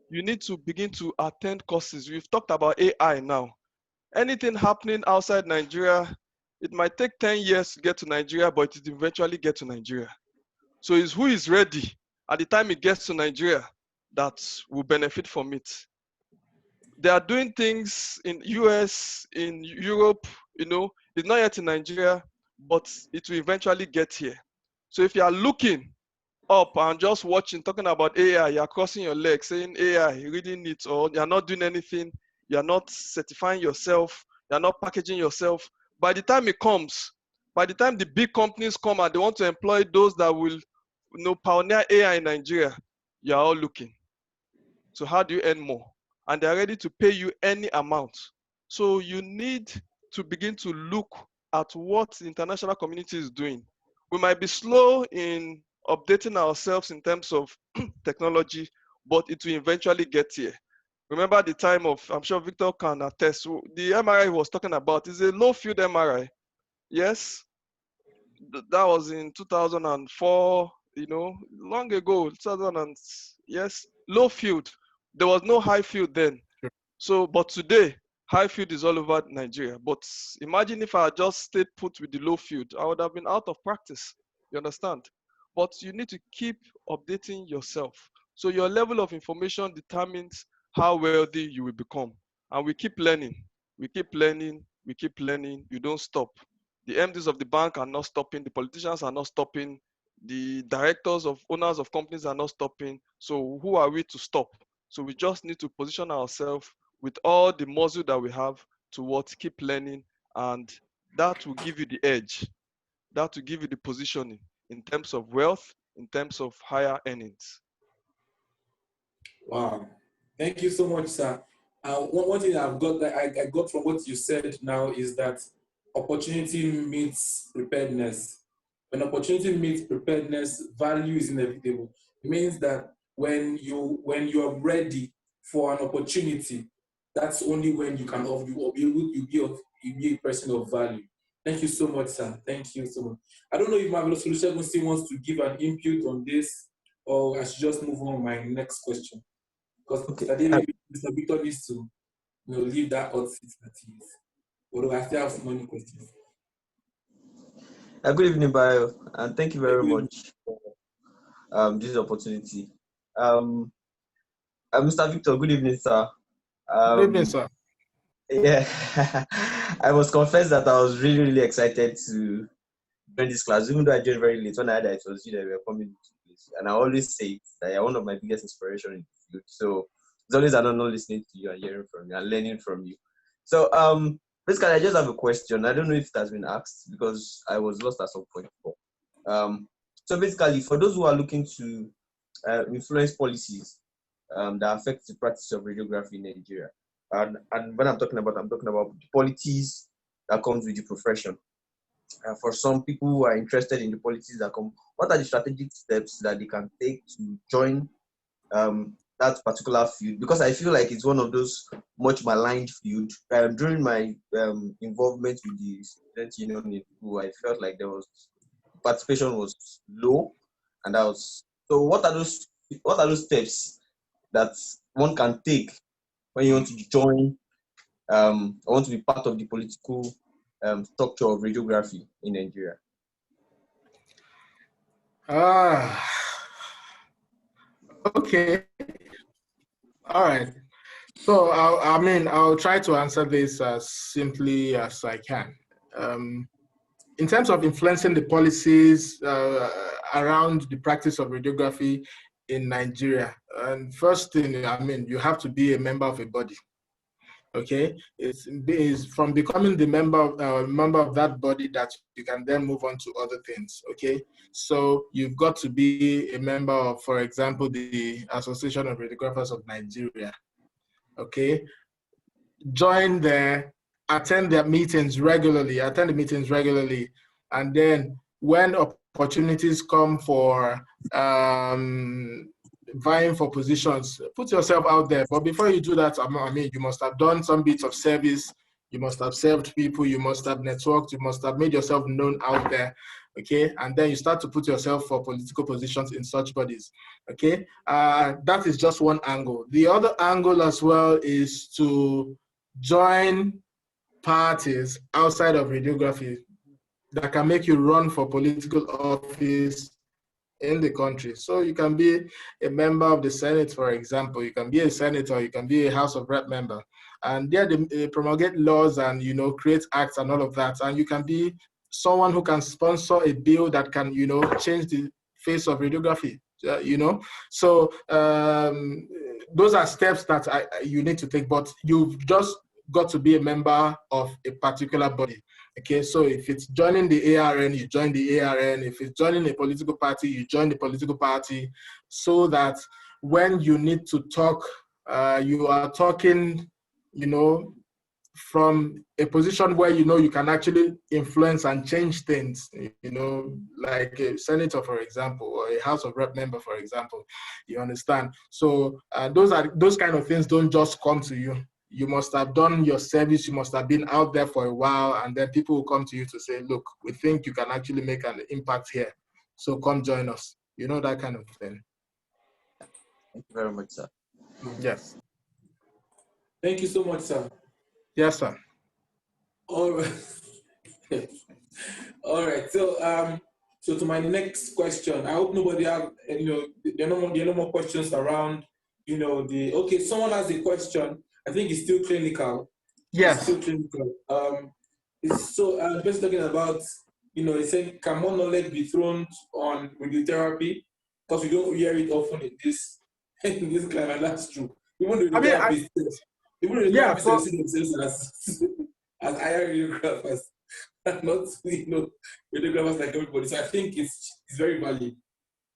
Speaker 5: you need to begin to attend courses. We've talked about AI now. Anything happening outside Nigeria, it might take 10 years to get to Nigeria, but it eventually get to Nigeria. So it's who is ready at the time it gets to Nigeria that will benefit from it. They are doing things in US, in Europe, it's not yet in Nigeria, but it will eventually get here. So if you are looking up and just watching, talking about AI, you're crossing your legs, saying AI, reading it, or you're not doing anything, you're not certifying yourself, you're not packaging yourself. By the time it comes, by the time the big companies come and they want to employ those that will pioneer AI in Nigeria, you're all looking. So how do you earn more? And they're ready to pay you any amount. So you need to begin to look at what the international community is doing. We might be slow in updating ourselves in terms of technology, but it will eventually get here. Remember the time of, I'm sure Victor can attest, the MRI he was talking about is a low field MRI. Yes, that was in 2004, long ago, 2000 and, yes, low field. There was no high field then. So, but today, high field is all over Nigeria. But imagine if I had just stayed put with the low field, I would have been out of practice. You understand? But you need to keep updating yourself. So your level of information determines how wealthy you will become. And we keep learning. We keep learning. We keep learning. You don't stop. The MDs of the bank are not stopping. The politicians are not stopping. The directors of owners of companies are not stopping. So who are we to stop? So we just need to position ourselves with all the muscle that we have towards keep learning, and that will give you the edge. That will give you the positioning in terms of wealth, in terms of higher earnings.
Speaker 1: Wow. Thank you so much, sir. One thing I've got that I got from what you said now is that opportunity meets preparedness. When opportunity meets preparedness, value is inevitable. It means that when you are ready for an opportunity, that's only when you can you be a person of value. Thank you so much, sir. Thank you so much. I don't know if Marvelous Solution still wants to give an input on this, or I should just move on to my next question. Because
Speaker 6: Okay.
Speaker 1: Mr. Victor needs to leave that hot seat that he is. Although I still have so many questions.
Speaker 6: Good evening, Bayo, and thank you very much for this opportunity. Mr. Victor, good evening, sir.
Speaker 3: Good evening, sir.
Speaker 6: Yeah, I must confess that I was really, really excited to join this class, even though I joined very late. When I heard that it was you that were coming to this, and I always say that you're one of my biggest inspiration in the field. So it's always an honor listening to you and hearing from you and learning from you. So basically, I just have a question. I don't know if it has been asked because I was lost at some point before. So basically, for those who are looking to influence policies that affect the practice of radiography in Nigeria, and when I'm talking about the policies that comes with the profession. For some people who are interested in the policies that come, what are the strategic steps that they can take to join that particular field because I feel like it's one of those much maligned field. During my involvement with the student union in school, I felt like there was participation was low, and that was so. What are those steps that one can take when you want to join? I want to be part of the political structure of radiography in Nigeria.
Speaker 3: Okay. All right. So I'll try to answer this as simply as I can. In terms of influencing the policies around the practice of radiography in Nigeria, and first thing, you have to be a member of a body. Okay, it's from becoming the member of that body that you can then move on to other things. Okay, so you've got to be a member of, for example, the Association of Radiographers of Nigeria. Okay, join there, attend the meetings regularly, and then when opportunities come for vying for positions, put yourself out there. But before you do that, you must have done some bits of service, you must have served people, you must have networked, you must have made yourself known out there. Okay, and then you start to put yourself for political positions in such bodies. Okay, that is just one angle. The other angle as well is to join parties outside of radiography that can make you run for political office in the country. So you can be a member of the Senate, for example. You can be a senator, you can be a House of Rep member. And there they promulgate laws and, create acts and all of that. And you can be someone who can sponsor a bill that can, change the face of radiography, So those are steps that you need to take, but you've just got to be a member of a particular body. Okay, so if it's joining the ARN, you join the ARN. If it's joining a political party, you join the political party, so that when you need to talk, you are talking, from a position where you can actually influence and change things, like a senator, for example, or a House of Rep member, for example. You understand? So those kind of things don't just come to you. You must have done your service, you must have been out there for a while, and then people will come to you to say, look, we think you can actually make an impact here, so come join us. That kind of thing.
Speaker 6: Thank you very much, sir.
Speaker 3: Yes.
Speaker 1: Thank you so much, sir.
Speaker 3: Yes, sir.
Speaker 1: All right. All right. So so to my next question, I hope nobody have there are no more questions around okay, someone has a question. I think it's still clinical.
Speaker 3: Yes.
Speaker 1: It's still clinical. It's so just talking about, it's saying, can more knowledge be thrown on radiotherapy? Because we don't hear it often in this climate. That's true. Even the radiotherapy see themselves as higher radiographers, not radiographers like everybody. So I think it's very valid.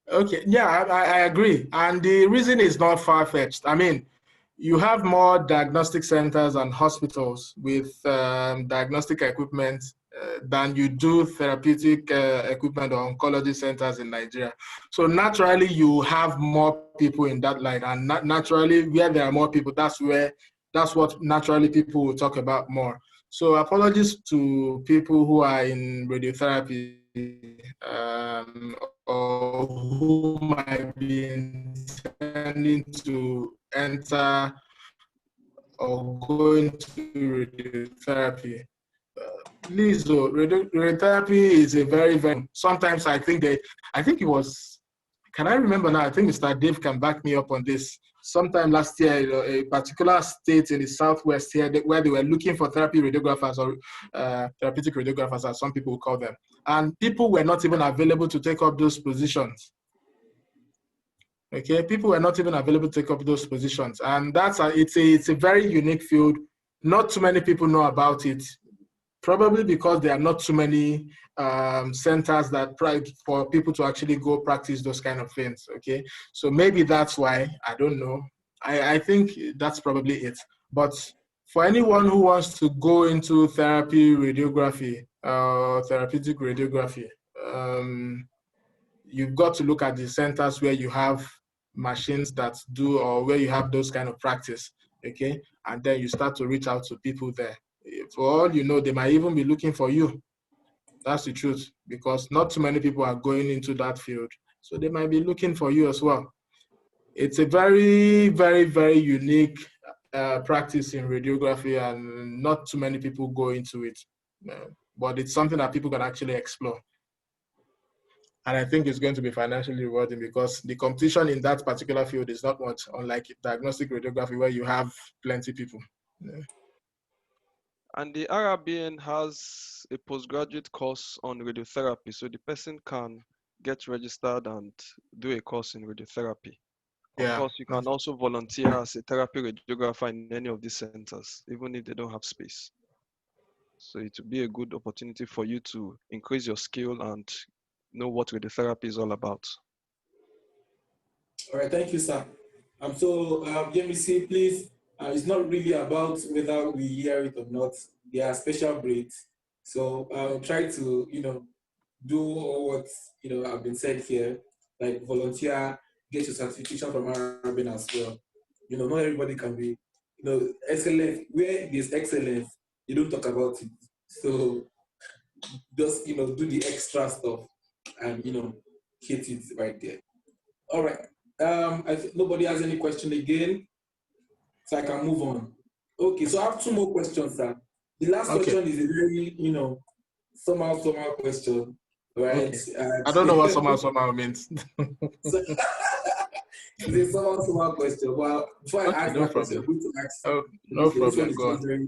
Speaker 3: Okay, yeah, I agree. And the reason is not far-fetched. You have more diagnostic centers and hospitals with diagnostic equipment than you do therapeutic equipment or oncology centers in Nigeria. So naturally, you have more people in that line. And naturally, where there are more people, that's what naturally people will talk about more. So apologies to people who are in radiotherapy or who might be intending to enter or go into radiotherapy. Please, radiotherapy is a very, very, sometimes I think it was, can I remember now? I think Mr. Dave can back me up on this. Sometime last year, a particular state in the Southwest here where they were looking for therapy radiographers or therapeutic radiographers, as some people will call them. And people were not even available to take up those positions. Okay, people were not even available to take up those positions. And it's a very unique field. Not too many people know about it. Probably because there are not too many centers for people to actually go practice those kind of things, okay? So maybe that's why, I don't know. I think that's probably it. But for anyone who wants to go into therapy radiography, therapeutic radiography, you've got to look at the centers where you have machines that do, or where you have those kind of practice, okay? And then you start to reach out to people there. For all you know, they might even be looking for you. That's the truth, because not too many people are going into that field. So they might be looking for you as well. It's a very, very, very unique practice in radiography, and not too many people go into it. But it's something that people can actually explore. And I think it's going to be financially rewarding, because the competition in that particular field is not much, unlike diagnostic radiography where you have plenty people. Yeah.
Speaker 5: And the RRBN has a postgraduate course on radiotherapy, so the person can get registered and do a course in radiotherapy. Of course, you can also volunteer as a therapy radiographer in any of these centers, even if they don't have space. So it will be a good opportunity for you to increase your skill and know what radiotherapy is all about.
Speaker 1: All right, thank you, sir. So, JMC, please, it's not really about whether we hear it or not. They are special breeds. So, try to, do what, have been said here, like volunteer, get your certification from Arabian as well. Not everybody can be, excellent. Where there's excellence, you don't talk about it. So, just, do the extra stuff and, hit it right there. All right. I think nobody has any question again, so I can move on. Okay, so I have two more questions, sir. The last question is a very, somehow question, right?
Speaker 3: Okay. I don't know what somehow means.
Speaker 1: So, it's a somehow question. Well, before I ask that question, I'm going to ask.
Speaker 3: No problem. Go on.
Speaker 1: Very,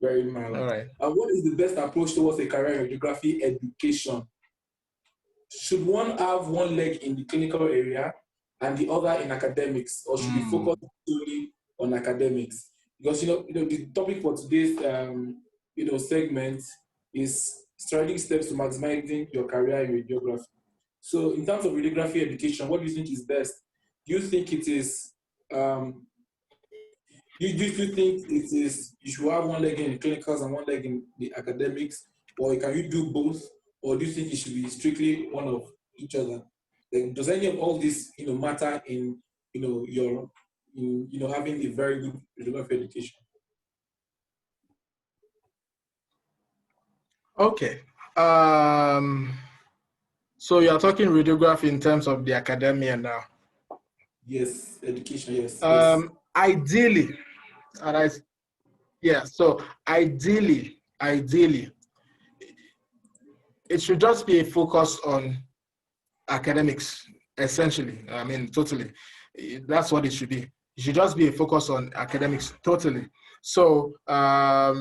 Speaker 1: very mild.
Speaker 3: All right.
Speaker 1: What is the best approach towards a career in radiography education? Should one have one leg in the clinical area and the other in academics, or should we focus solely on academics? Because the topic for today's segment is strategic steps to maximizing your career in radiography. So, in terms of radiography education, what do you think is best? Do you think it is? Do you think it is? You should have one leg in the clinicals and one leg in the academics, or can you do both? Or do you think it should be strictly one of each other? Like, does any of all this, matter in, your, having a very good radiography education?
Speaker 3: Okay. So you are talking radiography in terms of the academia now.
Speaker 1: Yes, education. Yes.
Speaker 3: Ideally, so ideally, it should just be a focus on academics, essentially. I mean, totally. That's what it should be. It should just be a focus on academics, totally. So as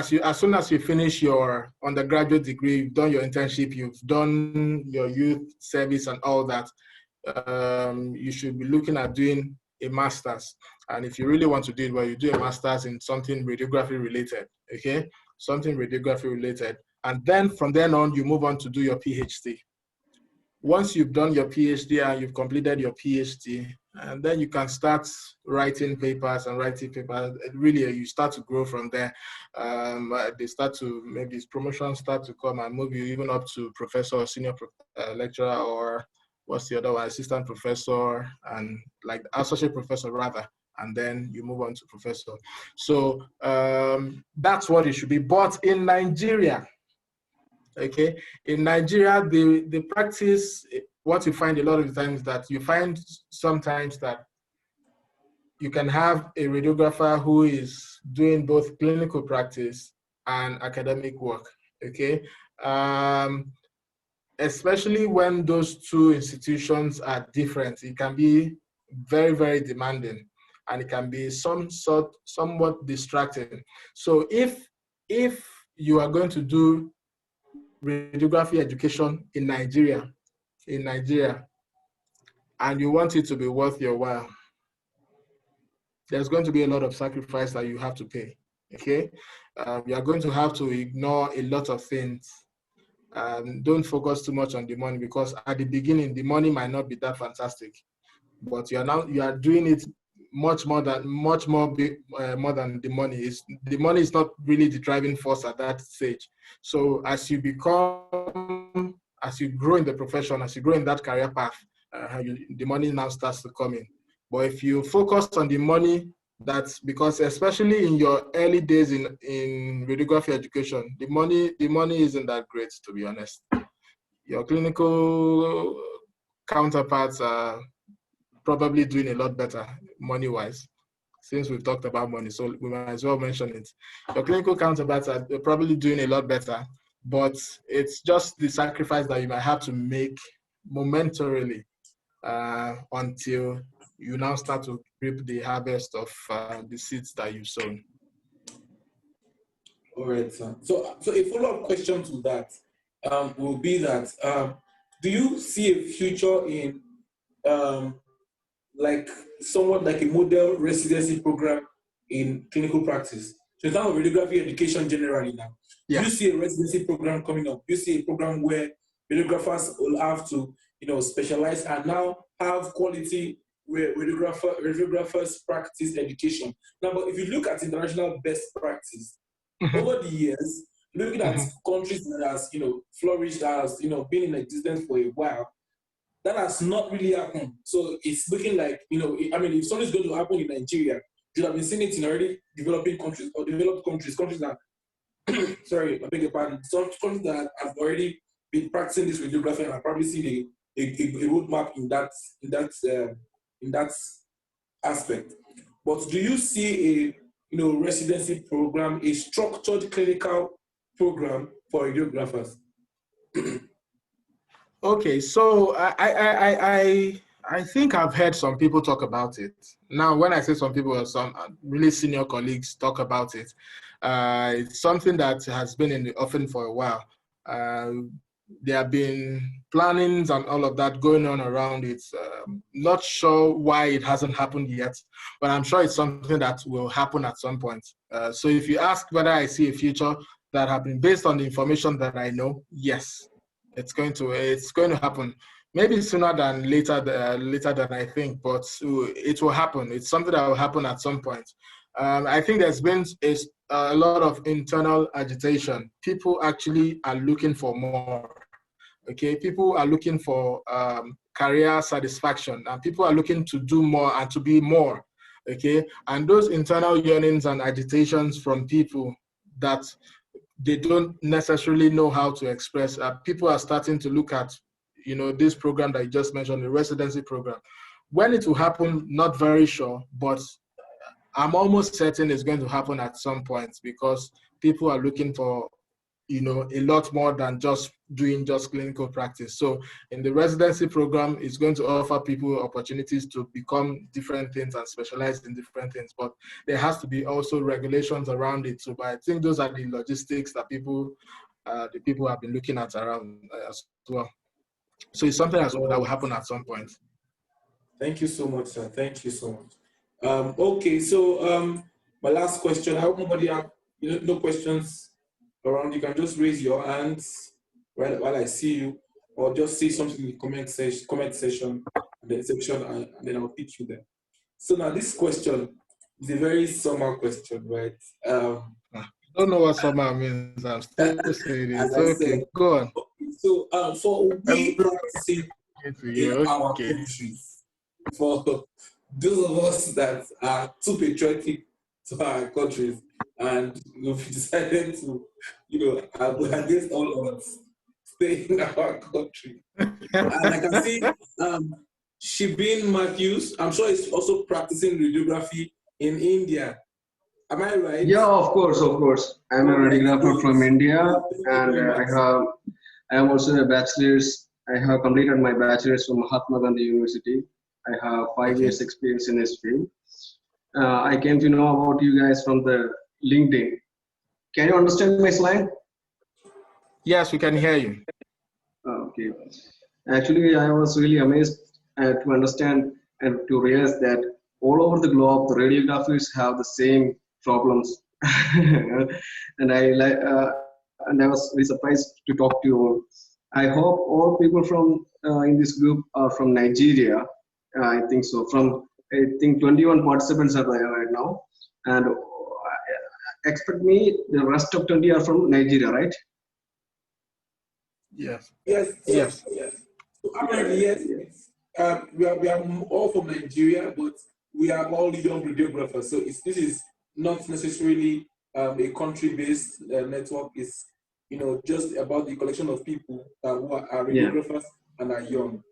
Speaker 3: soon as you finish your undergraduate degree, you've done your internship, you've done your youth service and all that, you should be looking at doing a master's. And if you really want to do it well, you do a master's in something radiography related, okay? Something radiography related. And then from then on, you move on to do your PhD. Once you've done your PhD and you've completed your PhD, and then you can start writing papers. Really, you start to grow from there. They start to, maybe promotions start to come and move you even up to professor or senior lecturer, or what's the other one, assistant professor, and like associate professor rather. And then you move on to professor. So that's what it should be. But in Nigeria, okay, in Nigeria, the practice, what you find a lot of the times, that you find sometimes that you can have a radiographer who is doing both clinical practice and academic work, okay? Especially when those two institutions are different, it can be very, very demanding, and it can be somewhat distracting. So if you are going to do radiography education in Nigeria, and you want it to be worth your while, there's going to be a lot of sacrifice that you have to pay, okay? You are going to have to ignore a lot of things. Don't focus too much on the money, because at the beginning, the money might not be that fantastic, but you are doing it much more than the money is. The money is not really the driving force at that stage. So as you grow in the profession, as you grow in that career path, the money now starts to come in. But if you focus on the money, that's because especially in your early days in radiography education, the money isn't that great, to be honest. Your clinical counterparts are probably doing a lot better money-wise, since we've talked about money, so we might as well mention it. Your clinical counterparts are probably doing a lot better, but it's just the sacrifice that you might have to make momentarily until you now start to reap the harvest of the seeds that you've sown.
Speaker 1: All right, sir. So a follow-up question to that will be that do you see a future in like somewhat like a model residency program in clinical practice? So in terms of radiography education generally now, do you see a residency program coming up? Do you see a program where radiographers will have to, specialize and now have quality where radiographers practice education? Now, but if you look at international best practice, over the years, looking at countries that has, flourished, that has, been in existence for a while, that has not really happened. So it's looking like, if something's going to happen in Nigeria, you have been seeing it in already developing countries or developed countries that, sorry, I beg your pardon, some countries that have already been practicing this radiography and have probably seen a roadmap in that aspect. But do you see a residency program, a structured clinical program for radiographers?
Speaker 3: Okay, so I think I've heard some people talk about it. Now, when I say some people, some really senior colleagues talk about it. It's something that has been in the offing for a while. There have been plannings and all of that going on around it. Not sure why it hasn't happened yet, but I'm sure it's something that will happen at some point. So if you ask whether I see a future that happening based on the information that I know, yes. It's going to happen. Maybe sooner than later than I think, but it will happen. It's something that will happen at some point. I think there's been a lot of internal agitation. People actually are looking for more. Okay, people are looking for career satisfaction, and people are looking to do more and to be more. Okay, and those internal yearnings and agitations from people that they don't necessarily know how to express. People are starting to look at, this program that you just mentioned, the residency program. When it will happen, not very sure, but I'm almost certain it's going to happen at some point because people are looking for, a lot more than just doing clinical practice. So in the residency program, it's going to offer people opportunities to become different things and specialize in different things. But there has to be also regulations around it. So, but I think those are the logistics that the people have been looking at around as well. So it's something that will happen at some point.
Speaker 1: Thank you so much, sir. Thank you so much. Okay, so my last question. I hope nobody have no questions around. You can just raise your hands while I see you, or just say something in the comment section, and then I'll pick you there. So now this question is a very summer question, right?
Speaker 3: I don't know what summer means. I'm still saying it. Okay, go on.
Speaker 1: So for we practicing in our countries, for those of us that are too patriotic to our countries, and we've decided to, against all odds, stay in our country. And I can see Shibin Matthews, I'm sure he's also practicing radiography in India. Am I right?
Speaker 2: Yeah, of course. I'm a radiographer from India, and I am also a bachelor's. I have completed my bachelor's from Mahatma Gandhi University. I have 5 years experience in this field. I came to know about you guys from the LinkedIn. Can you understand my slide?
Speaker 3: Yes, we can hear you.
Speaker 2: Okay. Actually, I was really amazed to understand and to realize that all over the globe, the radiographers have the same problems. and I was really surprised to talk to you all. I hope all people from in this group are from Nigeria. I think so. I think 21 participants are there right now, and expect me the rest of 20 are from Nigeria, right?
Speaker 3: Yes.
Speaker 1: Yes. So apparently, yes. we are all from Nigeria, but we are all young radiographers. So this is not necessarily a country-based network. It's just about the collection of people who are
Speaker 2: Yeah.
Speaker 1: radiographers and are young.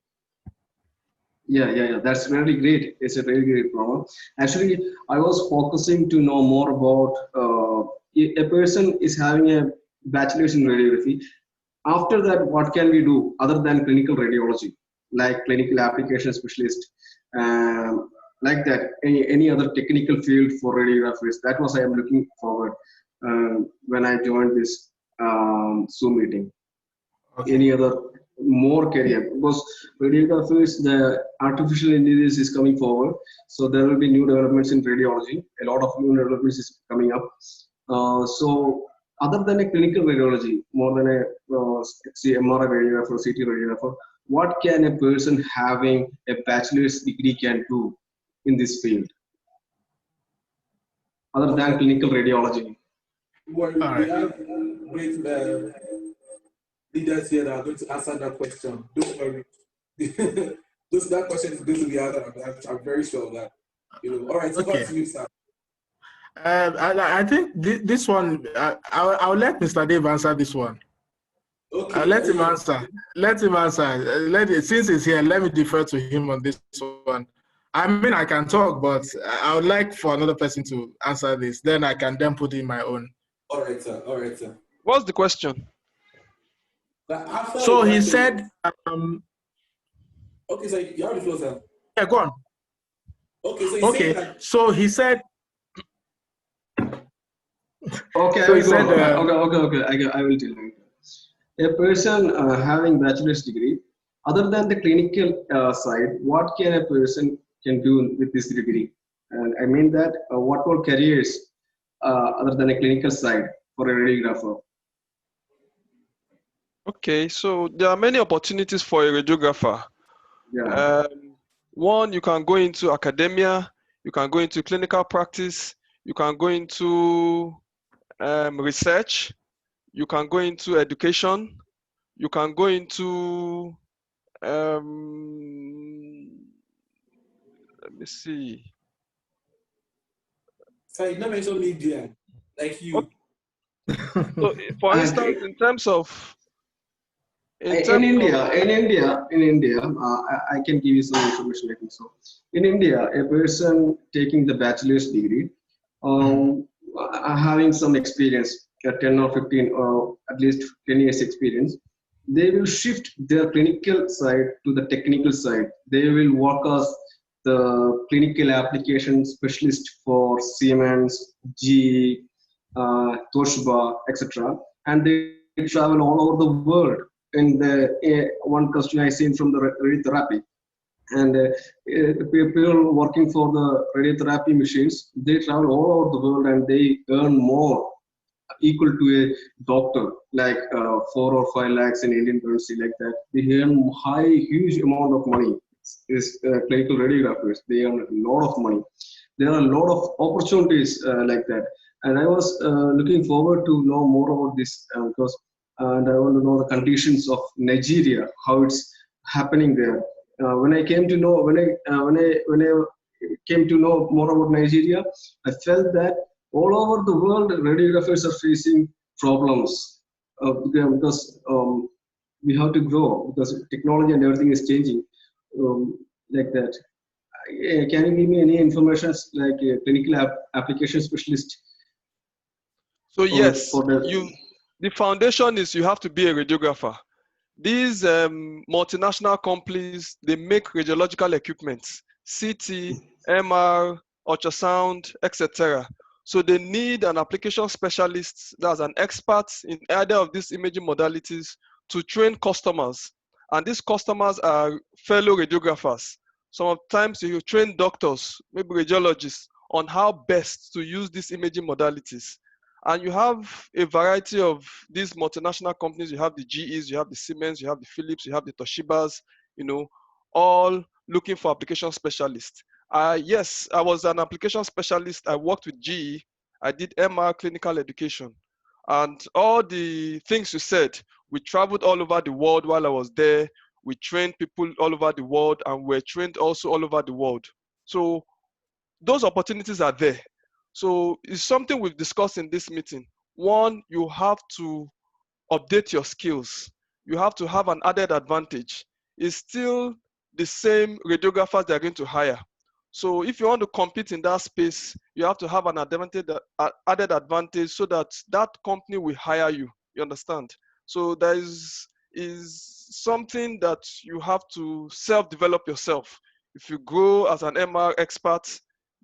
Speaker 2: Yeah. That's really great. It's a very great problem. Actually, I was focusing to know more about a person is having a bachelor's in radiography. After that, what can we do other than clinical radiology, like clinical application specialist, like that? Any other technical field for radiographers? That was I am looking forward when I joined this Zoom meeting.
Speaker 3: Okay.
Speaker 2: Any other more career, because radiographers, the artificial intelligence is coming forward, so there will be new developments in radiology. A lot of new developments is coming up. So other than a clinical radiology, more than a MRI radiographer, CT radiographer, what can a person having a bachelor's degree can do in this field other than clinical radiology?
Speaker 1: Well,
Speaker 3: All
Speaker 1: we
Speaker 3: right.
Speaker 1: have great leaders here that are going to answer that question. Don't worry. That question is going to be answered. I'm very sure of that. All right, over
Speaker 3: Okay.
Speaker 1: to you, sir.
Speaker 3: I think this one, I'll let Mr. Dave answer this one.
Speaker 1: Okay.
Speaker 3: Let him answer. Let him answer. Since he's here, let me defer to him on this one. I mean, I can talk, but I would like for another person to answer this. Then I can then put in my own.
Speaker 1: All right, sir.
Speaker 5: What's the question?
Speaker 3: So he said,
Speaker 1: okay, so you have the floor, sir.
Speaker 3: Yeah, go on.
Speaker 1: Okay,
Speaker 3: so he said.
Speaker 2: Okay,
Speaker 3: So
Speaker 2: I
Speaker 3: he
Speaker 2: will
Speaker 3: said,
Speaker 2: go. Okay. I will tell you. A person having bachelor's degree, other than the clinical side, what can a person can do with this degree? And I mean that what all careers other than a clinical side for a radiographer?
Speaker 5: Okay, so there are many opportunities for a radiographer.
Speaker 2: Yeah.
Speaker 5: One, you can go into academia, you can go into clinical practice, you can go into research, you can go into education, you can go into let me see.
Speaker 1: So you never mentioned media, like you.
Speaker 5: Okay. So, for instance, in terms of
Speaker 2: In India, I can give you some information. I think so. In India, a person taking the bachelor's degree, having some experience, 10 or 15, or at least 10 years experience, they will shift their clinical side to the technical side. They will work as the clinical application specialist for Siemens, GE, Toshiba, etc. And they travel all over the world. In the one question I seen from the radiotherapy, and people working for the radiotherapy machines, they travel all over the world and they earn more, equal to a doctor, like 4 or 5 lakhs in Indian currency, like that. They earn huge amount of money. Is clinical radiographers, they earn a lot of money. There are a lot of opportunities like that, and I was looking forward to know more about this because and I want to know the conditions of Nigeria, how it's happening there. When I came to know came to know more about Nigeria, I felt that all over the world radiographers are facing problems because we have to grow because technology and everything is changing like that. Can you give me any information like a clinical application specialist?
Speaker 5: So yes,
Speaker 2: for the
Speaker 5: the foundation is you have to be a radiographer. These multinational companies, they make radiological equipment, CT, MR, ultrasound, etc. So they need an application specialist that's an expert in either of these imaging modalities to train customers. And these customers are fellow radiographers. Sometimes you train doctors, maybe radiologists, on how best to use these imaging modalities. And you have a variety of these multinational companies. You have the GEs, you have the Siemens, you have the Philips, you have the Toshibas, all looking for application specialists. Yes, I was an application specialist. I worked with GE. I did MR clinical education. And all the things you said, we traveled all over the world while I was there. we train people all over the world, and we're trained also all over the world. So those opportunities are there. So it's something we've discussed in this meeting. One, you have to update your skills. You have to have an added advantage. It's still the same radiographers they're going to hire. So if you want to compete in that space, you have to have an added advantage so that that company will hire you. You understand? So there is something that you have to self-develop yourself. If you grow as an MR expert,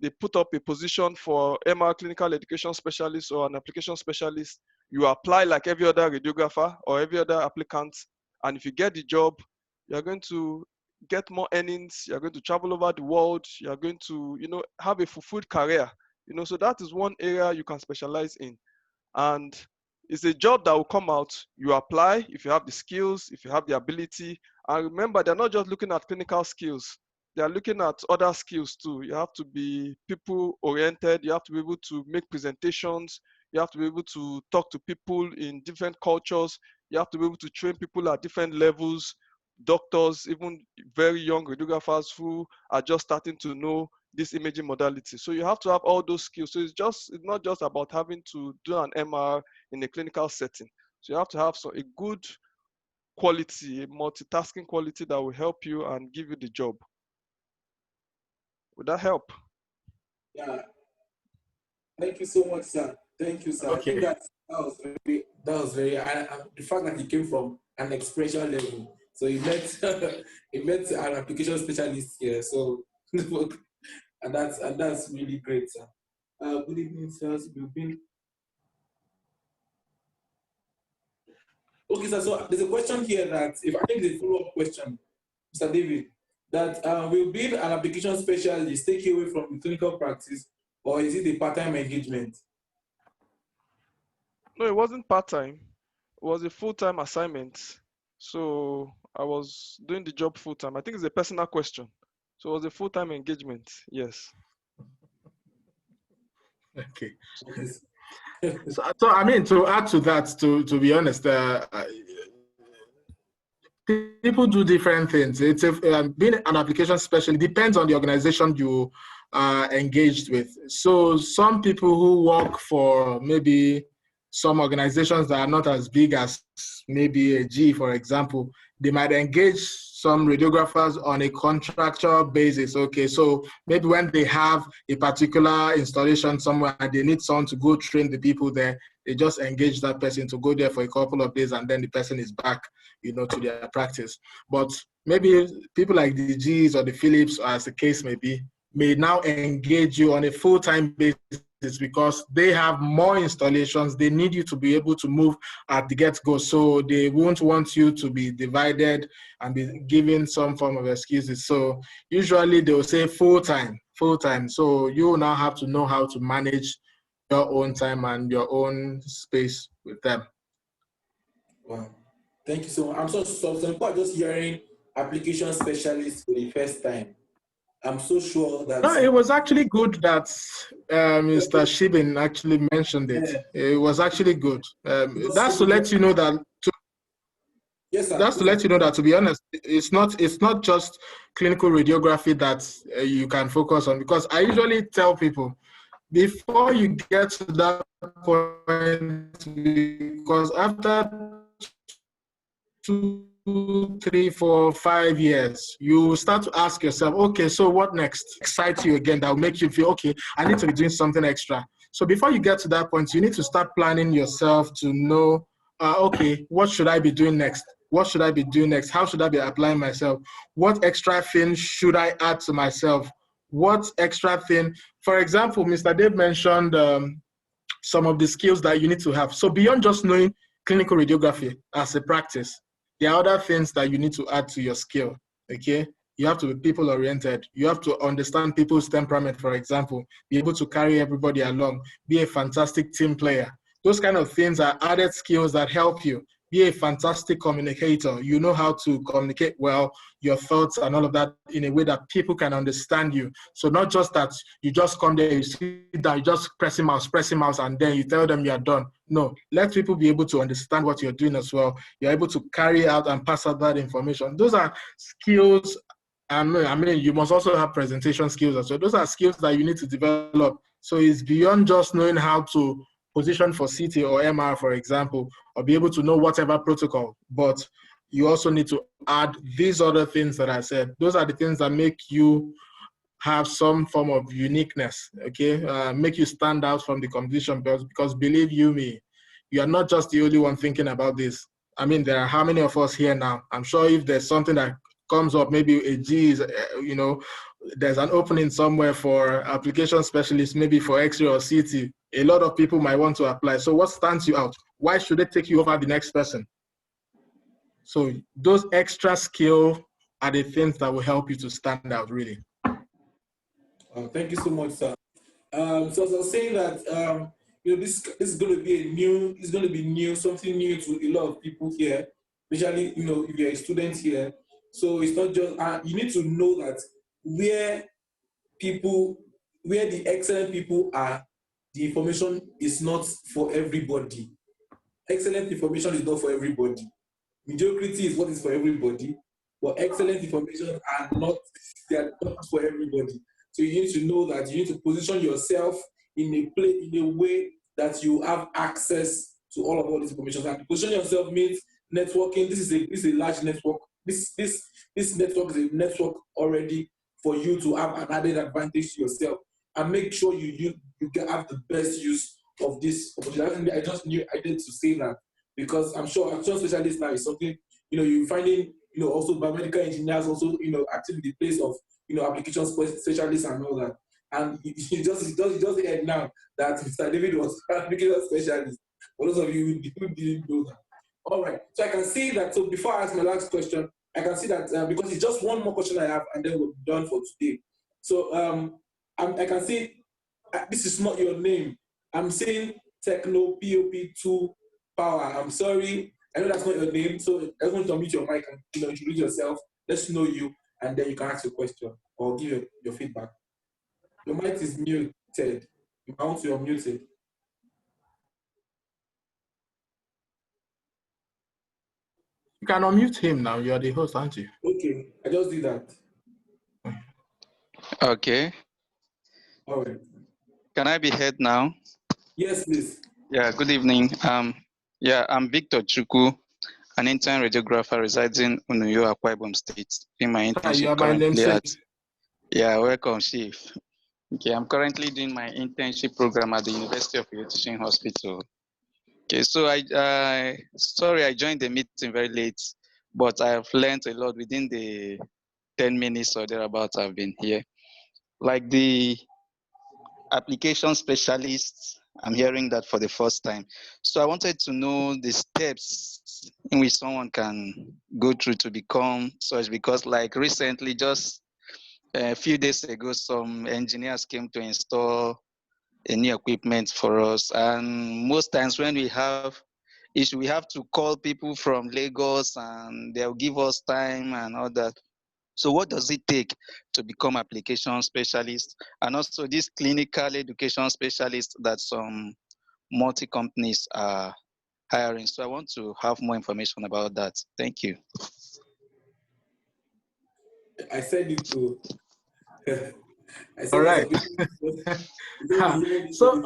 Speaker 5: they put up a position for MR clinical education specialist or an application specialist. You apply like every other radiographer or every other applicant, and if you get the job, you're going to get more earnings, you're going to travel over the world, you're going to, have a fulfilled career. So that is one area you can specialize in. And it's a job that will come out. You apply if you have the skills, if you have the ability. And remember, they're not just looking at clinical skills. They are looking at other skills too. You have to be people oriented. You have to be able to make presentations. You have to be able to talk to people in different cultures. You have to be able to train people at different levels, doctors, even very young radiographers who are just starting to know this imaging modality. So you have to have all those skills. So it's not just about having to do an MR in a clinical setting. So you have to have a good quality, a multitasking quality that will help you and give you the job. Would that help?
Speaker 1: Yeah. Thank you so much, sir. Thank you, sir.
Speaker 3: Okay.
Speaker 1: I think that was very the fact that he came from an experiential level. So he met an application specialist here. So and that's really great, sir. Good evening, sirs. We've been okay, sir. So there's a question here that if I think the follow-up question, Mr. David, that will being an application specialist take you away from the clinical practice, or is it a part-time engagement?
Speaker 5: No, it wasn't part-time. It was a full-time assignment. So I was doing the job full-time. I think it's a personal question. So it was a full-time engagement, yes.
Speaker 3: Okay. So I mean, to add to that, to be honest, people do different things. It's being an application specialist depends on the organization you are engaged with. So some people who work for maybe some organizations that are not as big as maybe a G, for example, they might engage some radiographers on a contractual basis. Okay, so maybe when they have a particular installation somewhere and they need someone to go train the people there, they just engage that person to go there for a couple of days and then the person is back, to their practice. But maybe people like the Gs or the Philips, or as the case may be, may now engage you on a full-time basis because they have more installations. They need you to be able to move at the get-go. So they won't want you to be divided and be given some form of excuses. So usually they will say full-time. So you now have to know how to manage your own time and your own space with them.
Speaker 1: Wow. Thank you so much. I'm so some people are just hearing application specialist for the first time. I'm so sure that...
Speaker 3: No, it was actually good that Mr. Shibin actually mentioned it. Yeah. It was actually good. That's to let you know that.
Speaker 1: Yes, sir.
Speaker 3: That's to let you know that, to be honest, it's not just clinical radiography that you can focus on, because I usually tell people before you get to that point, because after 2, 3, 4, 5 years, you start to ask yourself, okay, so what next excites you again that will make you feel, okay, I need to be doing something extra. So before you get to that point, you need to start planning yourself to know, okay, what should I be doing next? What should I be doing next? How should I be applying myself? What extra thing should I add to myself? What extra thing? For example, Mr. Dave mentioned some of the skills that you need to have. So beyond just knowing clinical radiography as a practice, there are other things that you need to add to your skill, okay? You have to be people-oriented. You have to understand people's temperament, for example, be able to carry everybody along, be a fantastic team player. Those kind of things are added skills that help you, be a fantastic communicator. You know how to communicate well your thoughts and all of that in a way that people can understand you. So not just that you just come there, you sit down, you just press mouse, and then you tell them you're done. No, let people be able to understand what you're doing as well. You're able to carry out and pass out that information. Those are skills. I mean, you must also have presentation skills as well. Those are skills that you need to develop. So it's beyond just knowing how to position for CT or MR, for example, or be able to know whatever protocol. But you also need to add these other things that I said. Those are the things that make you have some form of uniqueness, okay? Make you stand out from the competition because believe you me, you are not just the only one thinking about this. I mean, there are how many of us here now? I'm sure if there's something that comes up, maybe a G is, there's an opening somewhere for application specialists, maybe for X-ray or CT. A lot of people might want to apply. So what stands you out? Why should they take you over the next person? So those extra skills are the things that will help you to stand out, really.
Speaker 1: Thank you so much, sir. So as I was saying that, this is going to be new, something new to a lot of people here, especially, if you're a student here. So it's not just, you need to know that where the excellent people are, the information is not for everybody. Excellent information is not for everybody. Mediocrity is what is for everybody, but excellent information they are not for everybody. So you need to know that you need to position yourself in a way that you have access to all this information. And to position yourself means networking. This is a large network. This network is a network already for you to have an added advantage to yourself, and make sure you can have the best use of this opportunity. I just knew I needed to say that, because I'm sure action specialist now is something, you're finding, also biomedical engineers also, active in the place of, application specialists and all that. And you just heard now that Mr. David was application specialist. For those of you who didn't know that. All right. So I can see that. So before I ask my last question, I can see that because it's just one more question I have, and then we're done for today. So I can see this is not your name. I'm saying Techno POP2 Power. I'm sorry. I know that's not your name. So I want to unmute your mic and introduce yourself. Let's know you, and then you can ask your question or give your feedback. Your mic is muted. You want to unmute it.
Speaker 3: You can unmute him now. You're the host, aren't you?
Speaker 1: Okay, I just did that.
Speaker 7: Okay.
Speaker 1: All right.
Speaker 7: Can I be heard now?
Speaker 1: Yes, please.
Speaker 7: Yeah, good evening. I'm Victor Chuku, an intern radiographer residing in Uyo, Akwa Ibom State. In my internship currently at... Yeah, welcome, Chief. Okay, I'm currently doing my internship program at the University of Uyo Teaching Hospital. Okay, so sorry I joined the meeting very late, but I have learned a lot within the 10 minutes or thereabouts I've been here. Like the application specialists, I'm hearing that for the first time. So I wanted to know the steps in which someone can go through to become such, because like recently, just a few days ago, some engineers came to install a new equipment for us. And most times when we have issue, we have to call people from Lagos and they'll give us time and all that. So what does it take to become application specialist, and also this clinical education specialist that some multi-companies are hiring? So I want to have more information about that. Thank you.
Speaker 1: I said it too. I said
Speaker 3: all right. So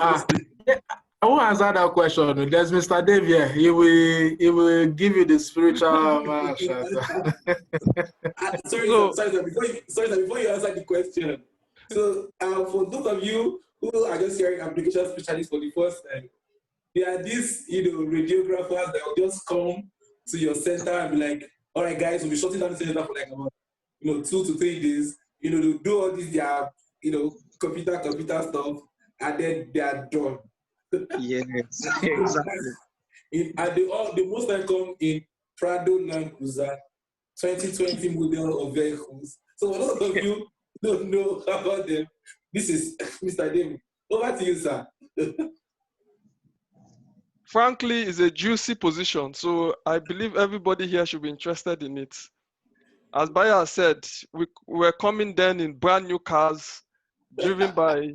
Speaker 3: I will answer that question. There's Mr. Dave here. He will give you the spiritual.
Speaker 1: Sorry, before you answer the question. So for those of you who are just hearing application specialists for the first time, there are these radiographers that will just come to your center and be like, all right guys, we'll be shutting down the center for like about 2 to 3 days, to do all this their computer stuff, and then they are done.
Speaker 7: Yes, exactly.
Speaker 1: And they most time come in Prado Land Cruiser 2020 model of vehicles. So for those of you who don't know about them, this is Mr. David. Over to you, sir.
Speaker 5: frankly, it's a juicy position. So I believe everybody here should be interested in it. As Baya said, we were coming then in brand new cars, driven by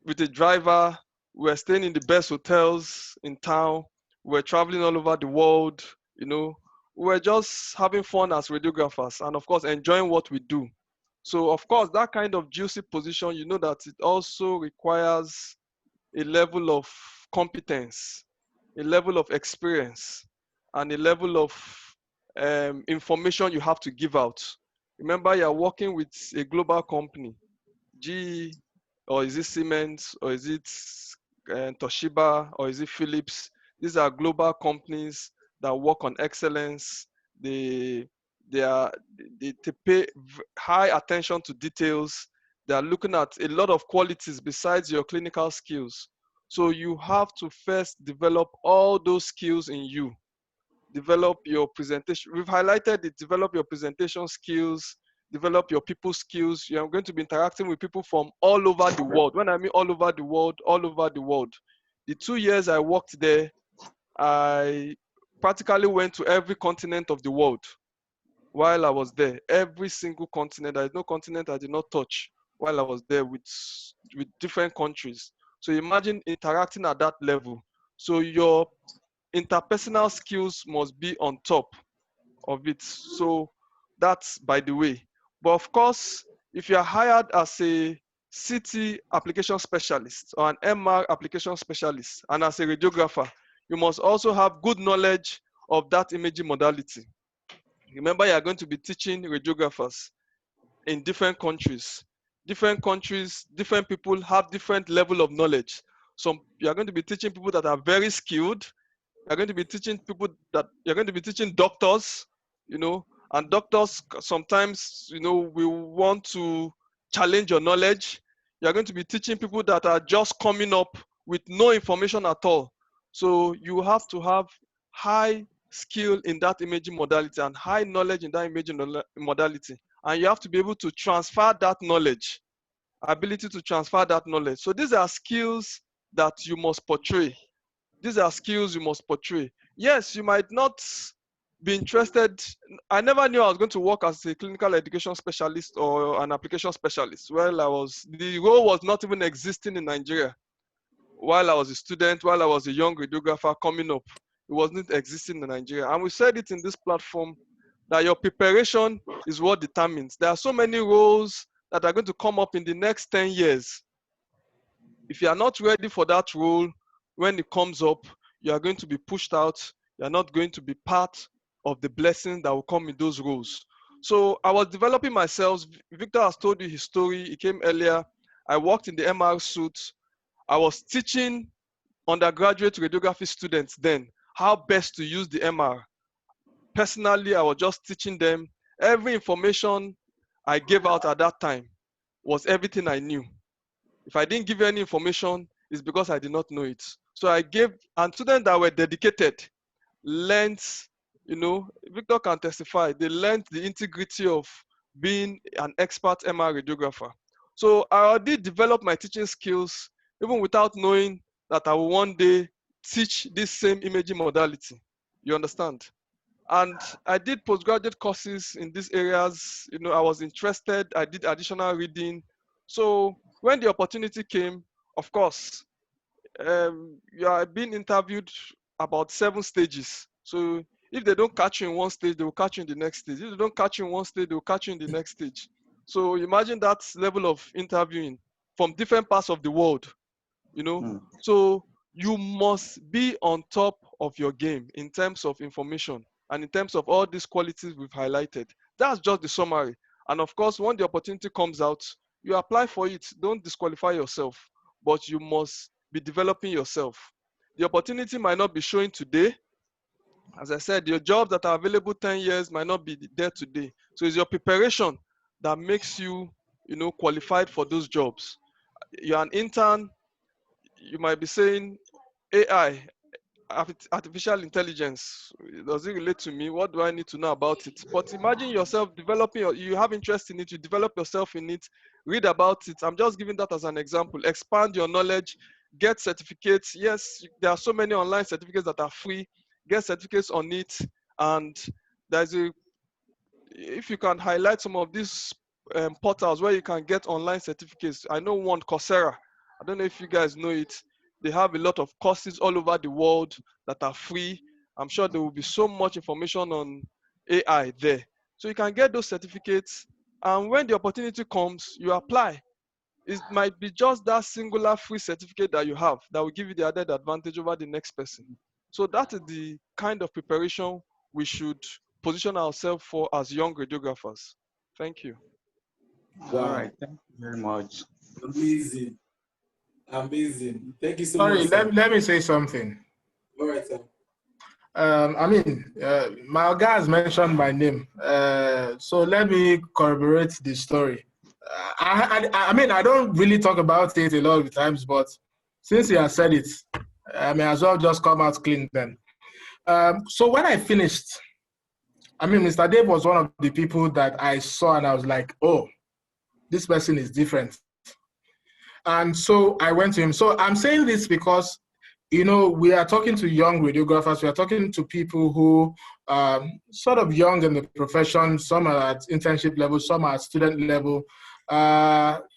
Speaker 5: with a driver. We were staying in the best hotels in town. We were traveling all over the world. You know, we were just having fun as radiographers, and of course, enjoying what we do. So, of course, that kind of juicy position, you know, that it also requires a level of competence, a level of experience, and a level of information you have to give out. Remember, you're working with a global company, GE, or is it Siemens, or is it Toshiba, or is it Philips? These are global companies that work on excellence. They they pay high attention to details. They are looking at a lot of qualities besides your clinical skills. So you have to first develop all those skills in you. Develop your presentation. We've highlighted it. Develop your presentation skills. Develop your people skills. You are going to be interacting with people from all over the world. When I mean all over the world, all over the world. The 2 years I worked there, I practically went to every continent of the world while I was there. Every single continent. There is no continent I did not touch while I was there with different countries. So imagine interacting at that level. So your interpersonal skills must be on top of it. So that's by the way. But of course, if you are hired as a CT application specialist or an MR application specialist and as a radiographer, you must also have good knowledge of that imaging modality. Remember, you are going to be teaching radiographers in different countries. Different countries, different people have different level of knowledge. Some you are going to be teaching people that are very skilled. You're going to be teaching people that you're going to be teaching doctors, you know, and doctors sometimes, you know, we want to challenge your knowledge. You're going to be teaching people that are just coming up with no information at all. So you have to have high skill in that imaging modality and high knowledge in that imaging modality. And you have to be able to transfer that knowledge, ability to transfer that knowledge. So these are skills that you must portray. These are skills you must portray. Yes, you might not be interested. I never knew I was going to work as a clinical education specialist or an application specialist. Well, the role was not even existing in Nigeria. While I was a student, while I was a young radiographer coming up, it wasn't existing in Nigeria. And we said it in this platform that your preparation is what determines. There are so many roles that are going to come up in the next 10 years. If you are not ready for that role, when it comes up, you are going to be pushed out. You are not going to be part of the blessing that will come in those roles. So I was developing myself. Victor has told you his story. He came earlier. I worked in the MR suit. I was teaching undergraduate radiography students then how best to use the MR. Personally, I was just teaching them. Every information I gave out at that time was everything I knew. If I didn't give you any information, it's because I did not know it. So I gave, and students that were dedicated learned, you know, Victor can testify, they learned the integrity of being an expert MR radiographer. So I already developed my teaching skills even without knowing that I will one day teach this same imaging modality. You understand? And I did postgraduate courses in these areas. You know, I was interested. I did additional reading. So when the opportunity came, of course, you are being interviewed about 7 stages. So if they don't catch you in one stage, they will catch you in the next stage. If they don't catch you in one stage, they will catch you in the next stage. So imagine that level of interviewing from different parts of the world, you know. So you must be on top of your game in terms of information and in terms of all these qualities we've highlighted. That's just the summary. And of course, when the opportunity comes out, you apply for it. Don't disqualify yourself, but you must be developing yourself. The opportunity might not be showing today. As I said, your jobs that are available 10 years might not be there today. So it's your preparation that makes you, you know, qualified for those jobs. You're an intern, you might be saying AI, artificial intelligence, does it relate to me? What do I need to know about it? But imagine yourself developing, you have interest in it, you develop yourself in it, read about it. I'm just giving that as an example. Expand your knowledge, get certificates. Yes, there are so many online certificates that are free. Get certificates on it, and if you can highlight some of these portals where you can get online certificates. I know one, Coursera. I don't know if you guys know it. They have a lot of courses all over the world that are free. I'm sure there will be so much information on AI there. So you can get those certificates, and when the opportunity comes, you apply. It might be just that singular free certificate that you have that will give you the added advantage over the next person. So that is the kind of preparation we should position ourselves for as young radiographers. Thank you.
Speaker 7: All
Speaker 1: Wow.
Speaker 7: right, thank you very much.
Speaker 1: Amazing. Amazing. Thank you so
Speaker 3: Sorry,
Speaker 1: much, sir.
Speaker 3: let me say something.
Speaker 1: All right, sir.
Speaker 3: My guy has mentioned my name, so let me corroborate the story. I don't really talk about it a lot of times, but since he has said it, I may as well just come out clean then. So when I finished, Mr. Dave was one of the people that I saw and I was like, oh, this person is different. And so I went to him. So I'm saying this because, we are talking to young radiographers. We are talking to people who sort of young in the profession. Some are at internship level, some are at student level.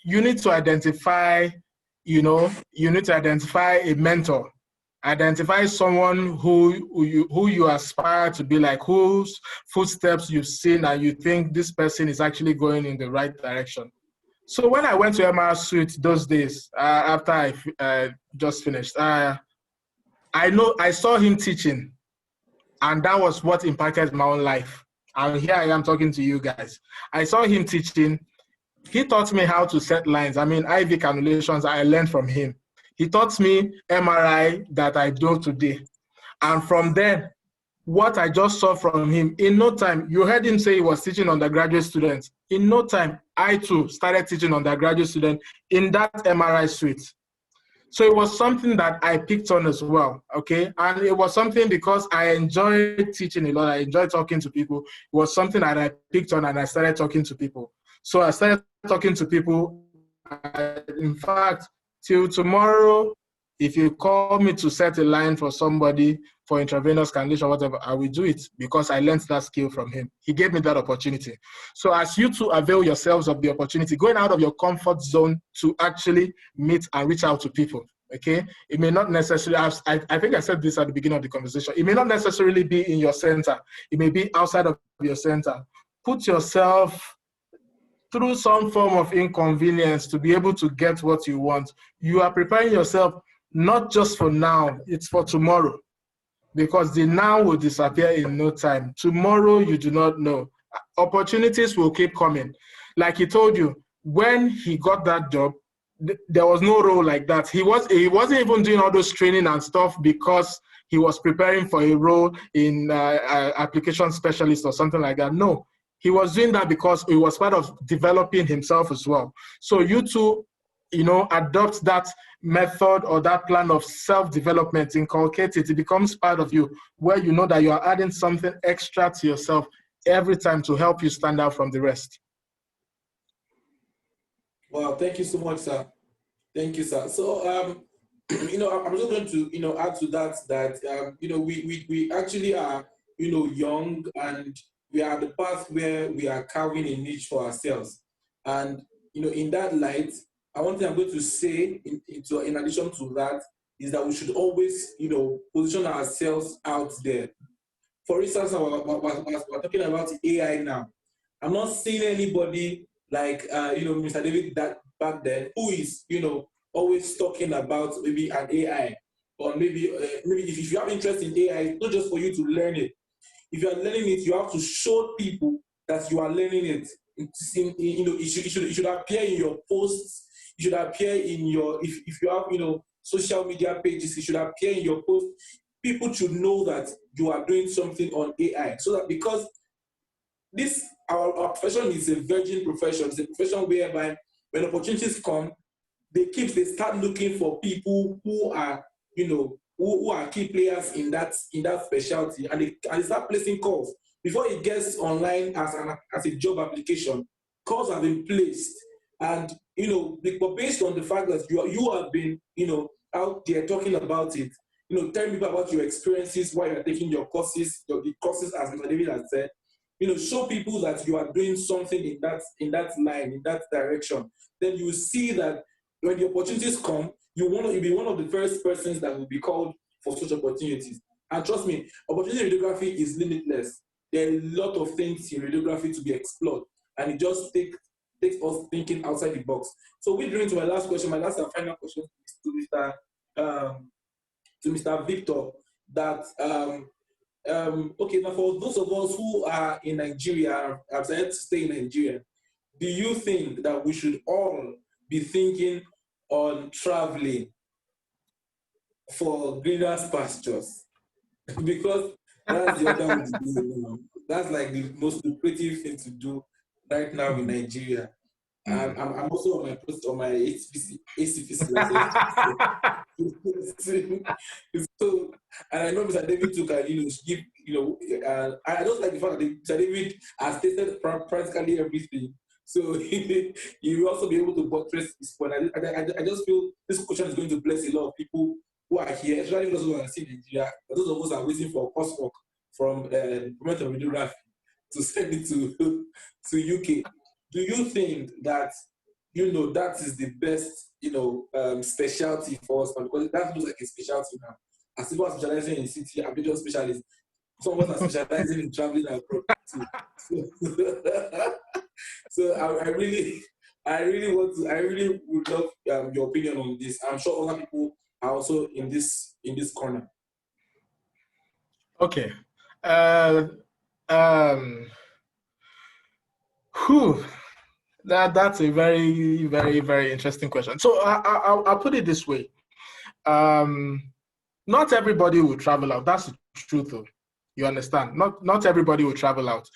Speaker 3: You need to identify, a mentor. Identify someone who you aspire to be like, whose footsteps you've seen and you think this person is actually going in the right direction. So when I went to MR Suite those days, after I just finished, I saw him teaching, and that was what impacted my own life. And here I am talking to you guys. I saw him teaching. He taught me how to set lines. IV cannulations, I learned from him. He taught me MRI that I do today. And from then, what I just saw from him, in no time, you heard him say he was teaching undergraduate students. In no time, I too started teaching undergraduate students in that MRI suite. So it was something that I picked on as well, okay? And it was something because I enjoyed teaching a lot. I enjoyed talking to people. It was something that I picked on and I started talking to people. So I started talking to people. In fact, till tomorrow, if you call me to set a line for somebody for intravenous cannulation, whatever, I will do it because I learned that skill from him. He gave me that opportunity. So as you two avail yourselves of the opportunity, going out of your comfort zone to actually meet and reach out to people, okay? It may not necessarily, I think I said this at the beginning of the conversation, it may not necessarily be in your center. It may be outside of your center. Put yourself through some form of inconvenience to be able to get what you want. You are preparing yourself not just for now, it's for tomorrow. Because the now will disappear in no time. Tomorrow, you do not know. Opportunities will keep coming. Like he told you, when he got that job, there was no role like that. He wasn't even doing all those training and stuff because he was preparing for a role in application specialist or something like that. No, he was doing that because he was part of developing himself as well. So you too, adopt that method or that plan of self-development, inculcate it. It becomes part of you, where you know that you are adding something extra to yourself every time to help you stand out from the rest.
Speaker 1: Wow, thank you so much, sir. Thank you, sir. So, I'm just going to, add to that, we actually are, young, and we are at the path where we are carving a niche for ourselves. And, in that light, one thing I'm going to say in addition to that is that we should always, position ourselves out there. For instance, we're talking about AI now. I'm not seeing anybody like, Mr. David that back then who is, always talking about maybe an AI, or maybe if you have interest in AI, it's not just for you to learn it. If you are learning it, you have to show people that you are learning it. It should appear in your posts. It should appear in your, if you have, social media pages, it should appear in your posts. People should know that you are doing something on AI, so that, because our profession is a virgin profession. It's a profession whereby when opportunities come, they start looking for people who are, who are key players in that specialty, and they start placing calls. Before it gets online as a job application, calls have been placed. And, but based on the fact that you have been, out there talking about it. Tell people about your experiences while you're taking your courses, the courses, as Mr. David has said. Show people that you are doing something in that line, in that direction. Then you see that when the opportunities come, you'll be one of the first persons that will be called for such opportunities. And trust me, opportunity in radiography is limitless. There are a lot of things in radiography to be explored, and it just takes us thinking outside the box. So we bring to my last question, my last and final question to Mr. Victor, that okay, now for those of us who are in Nigeria, have decided to stay in Nigeria, do you think that we should all be thinking on traveling for greener pastures? Because that's the other one to do. That's like the most lucrative thing to do right now in Nigeria. I'm also on my ACPC license. So, and I know Mr. David took give, I don't like the fact that Mr. David has tasted practically everything. So you will also be able to buttress this point. I just feel this question is going to bless a lot of people who are here, especially those who are in Nigeria. Those of us who are waiting for coursework from Department of Radiography to send it to UK. Do you think that that is the best specialty for us? Because that looks like a specialty now. As people are specializing in CT, I'm just specialist. Some of us are specializing in traveling abroad too. So I really would love your opinion on this. I'm sure other people are also in this corner.
Speaker 3: Okay. That's a very, very, very interesting question. So I'll put it this way. Not everybody will travel out. That's the truth, though. You understand? Not everybody will travel out.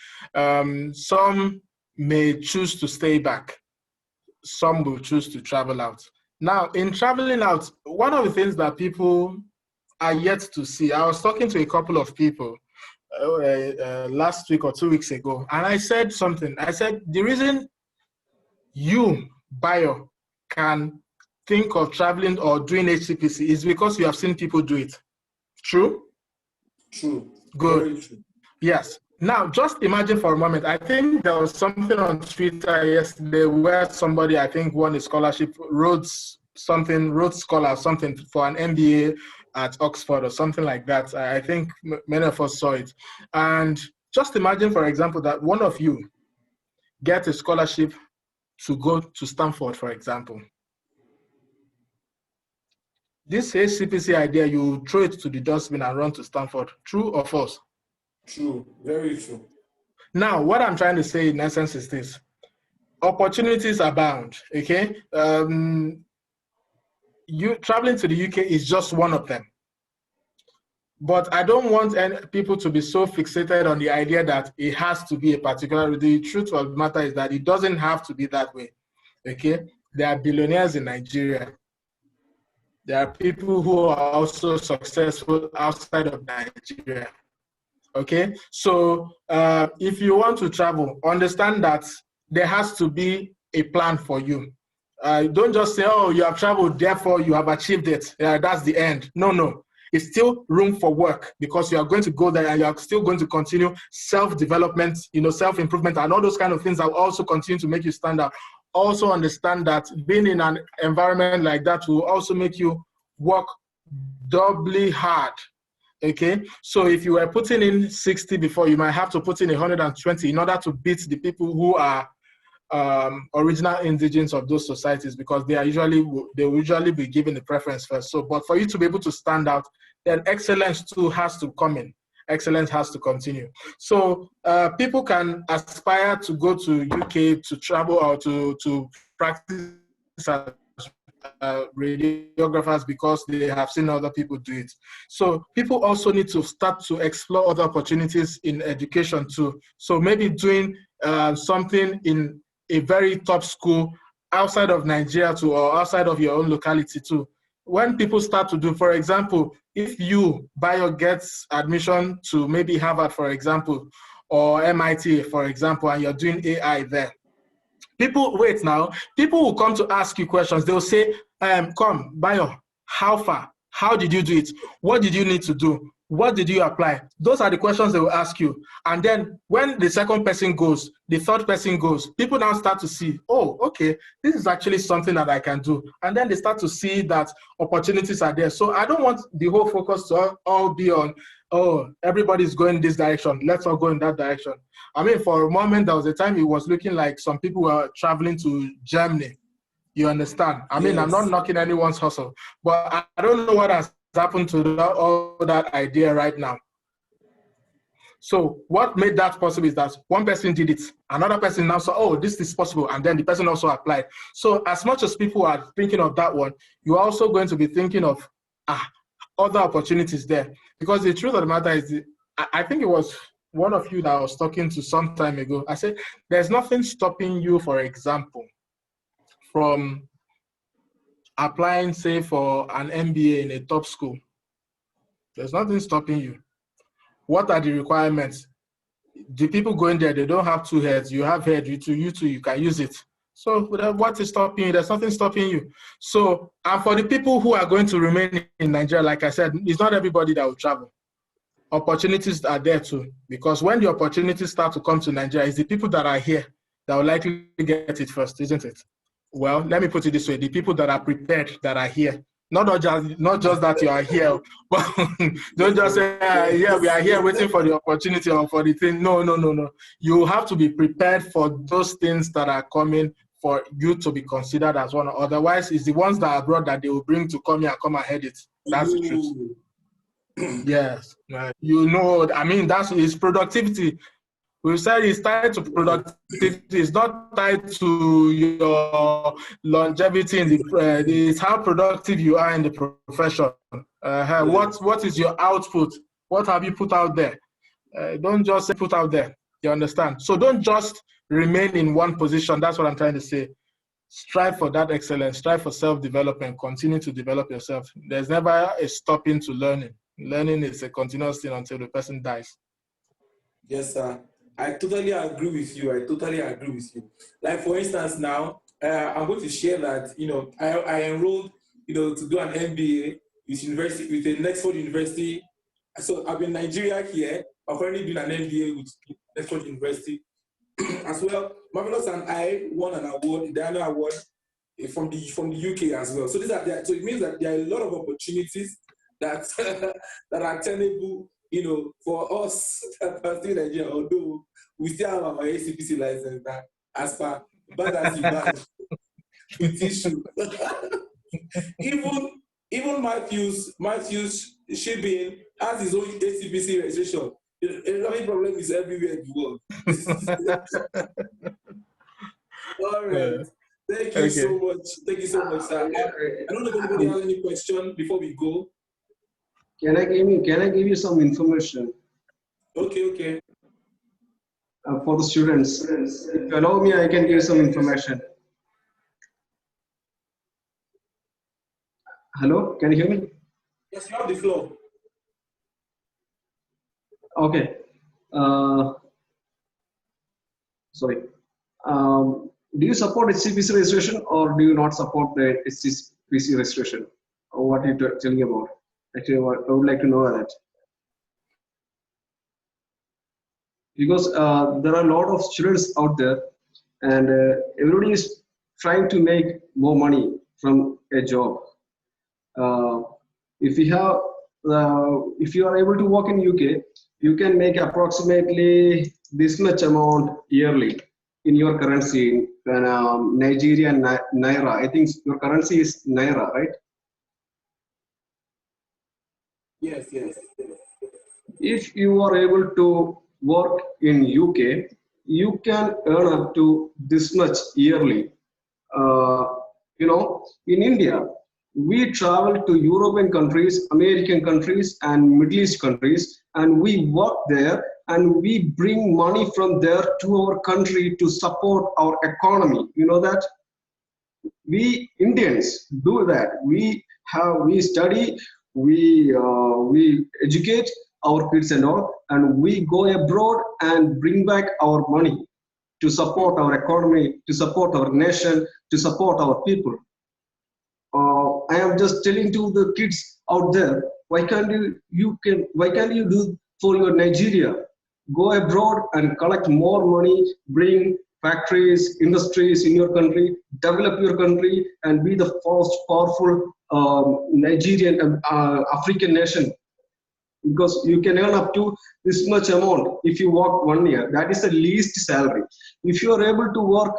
Speaker 3: Some may choose to stay back. Some will choose to travel out. Now, in traveling out, one of the things that people are yet to see, I was talking to a couple of people last week or 2 weeks ago, and I said something. I said, the reason you, Bio, can think of traveling or doing HCPC is because you have seen people do it. True?
Speaker 1: True.
Speaker 3: Good.
Speaker 1: Very true.
Speaker 3: Yes. Now, just imagine for a moment, I think there was something on Twitter yesterday where somebody, I think, won a scholarship, Rhodes Scholar, something for an MBA at Oxford or something like that. I think many of us saw it. And just imagine, for example, that one of you gets a scholarship to go to Stanford, for example. This HCPC idea, you throw it to the dustbin and run to Stanford. True or false?
Speaker 1: True. Very true.
Speaker 3: Now, what I'm trying to say in essence is this. Opportunities abound, okay? You traveling to the UK is just one of them. But I don't want people to be so fixated on the idea that it has to be a particular. The truth of the matter is that it doesn't have to be that way, okay? There are billionaires in Nigeria. There are people who are also successful outside of Nigeria. Okay, so if you want to travel, understand that there has to be a plan for you. Don't just say, oh, you have traveled, therefore you have achieved it. That's the end. No. It's still room for work because you are going to go there and you are still going to continue self-development, self-improvement, and all those kind of things that will also continue to make you stand out. Also understand that being in an environment like that will also make you work doubly hard. Okay, so if you were putting in 60 before, you might have to put in 120 in order to beat the people who are original indigents of those societies, because they will usually be given the preference first. So, but for you to be able to stand out, then excellence too has to come in. Excellence has to continue. So people can aspire to go to UK to travel or to practice as radiographers because they have seen other people do it. So people also need to start to explore other opportunities in education too. So maybe doing something in a very top school outside of Nigeria too, or outside of your own locality too. When people start to do, for example, if you, Bio, gets admission to maybe Harvard, for example, or MIT, for example, and you're doing AI there, people will come to ask you questions. They'll say, come, Bio, How far? How did you do it? What did you need to do? What did you apply? Those are the questions they will ask you. And then when the second person goes, the third person goes, people now start to see, oh, okay, this is actually something that I can do. And then they start to see that opportunities are there. So I don't want the whole focus to all be on, oh, everybody's going this direction, let's all go in that direction. I mean, for a moment, there was a time it was looking like some people were traveling to Germany. You understand? I mean, I'm not knocking anyone's hustle, but I don't know what has happened to all that idea right now. So what made that possible is that one person did it, another person now saw, oh, this is possible, and then the person also applied. So as much as people are thinking of that one, you're also going to be thinking of other opportunities there. Because the truth of the matter is, I think it was one of you that I was talking to some time ago. I said, there's nothing stopping you, for example, from applying, say, for an MBA in a top school. There's nothing stopping you. What are the requirements? The people going there, they don't have two heads. You have head, you two, you can use it. So what is stopping you? There's nothing stopping you. So, and for the people who are going to remain in Nigeria, like I said, it's not everybody that will travel. Opportunities are there too, because when the opportunities start to come to Nigeria, it's the people that are here that will likely get it first, isn't it? Well, let me put it this way: the people that are prepared, that are here, not just that you are here, but don't just say, yeah, we are here waiting for the opportunity or for the thing. No. You have to be prepared for those things that are coming for you to be considered as one. Otherwise, it's the ones that are abroad that they will bring to come here and come ahead it. That's the truth. Yes, you know, I mean, that's its productivity. We said it's tied to productivity. It's not tied to your longevity in the. It's how productive you are in the profession. What is your output? What have you put out there? Don't just say put out there. You understand? So don't just remain in one position. That's what I'm trying to say. Strive for that excellence. Strive for self-development. Continue to develop yourself. There's never a stopping to learning. Learning is a continuous thing until the person dies.
Speaker 1: Yes, sir. I totally agree with you. Like, for instance, now, I'm going to share that, I enrolled, to do an MBA with the Oxford University. So I've been in Nigeria here. I've already done an MBA with Oxford University as well. Marvelous and I won an award, the annual award from the UK as well. So so it means that there are a lot of opportunities that that are tenable, for us that are still in Nigeria, although we still have our ACPC license that as far bad as you bad with issue. even Matthews Shipping has his own ACPC registration. The problem is everywhere in the world. All right. Thank you so much. Thank you so much, sir. I don't know if anybody has any question before we go.
Speaker 2: Can I give you some information?
Speaker 1: Okay.
Speaker 2: For the students, if you allow me, I can give some information. Hello, can you hear me?
Speaker 1: Yes, you have the floor.
Speaker 2: Okay. Sorry. Do you support HCPC registration or do you not support the HCPC registration? Or what are you telling about? Actually, I would like to know that. Because there are a lot of students out there and everybody is trying to make more money from a job. If you are able to work in UK, you can make approximately this much amount yearly in your currency, Nigerian Naira. I think your currency is Naira, right?
Speaker 1: Yes.
Speaker 2: If you are able to work in UK, you can earn up to this much yearly. In India, we travel to European countries, American countries, and Middle East countries, and we work there, and we bring money from there to our country to support our economy. You know that? We Indians do that. We study, we educate our kids and all, and we go abroad and bring back our money to support our economy, to support our nation, to support our people. I am just telling to the kids out there, why can't you do for your Nigeria? Go abroad and collect more money, bring factories, industries in your country, develop your country, and be the most powerful Nigerian African nation. Because you can earn up to this much amount if you work 1 year. That is the least salary. If you are able to work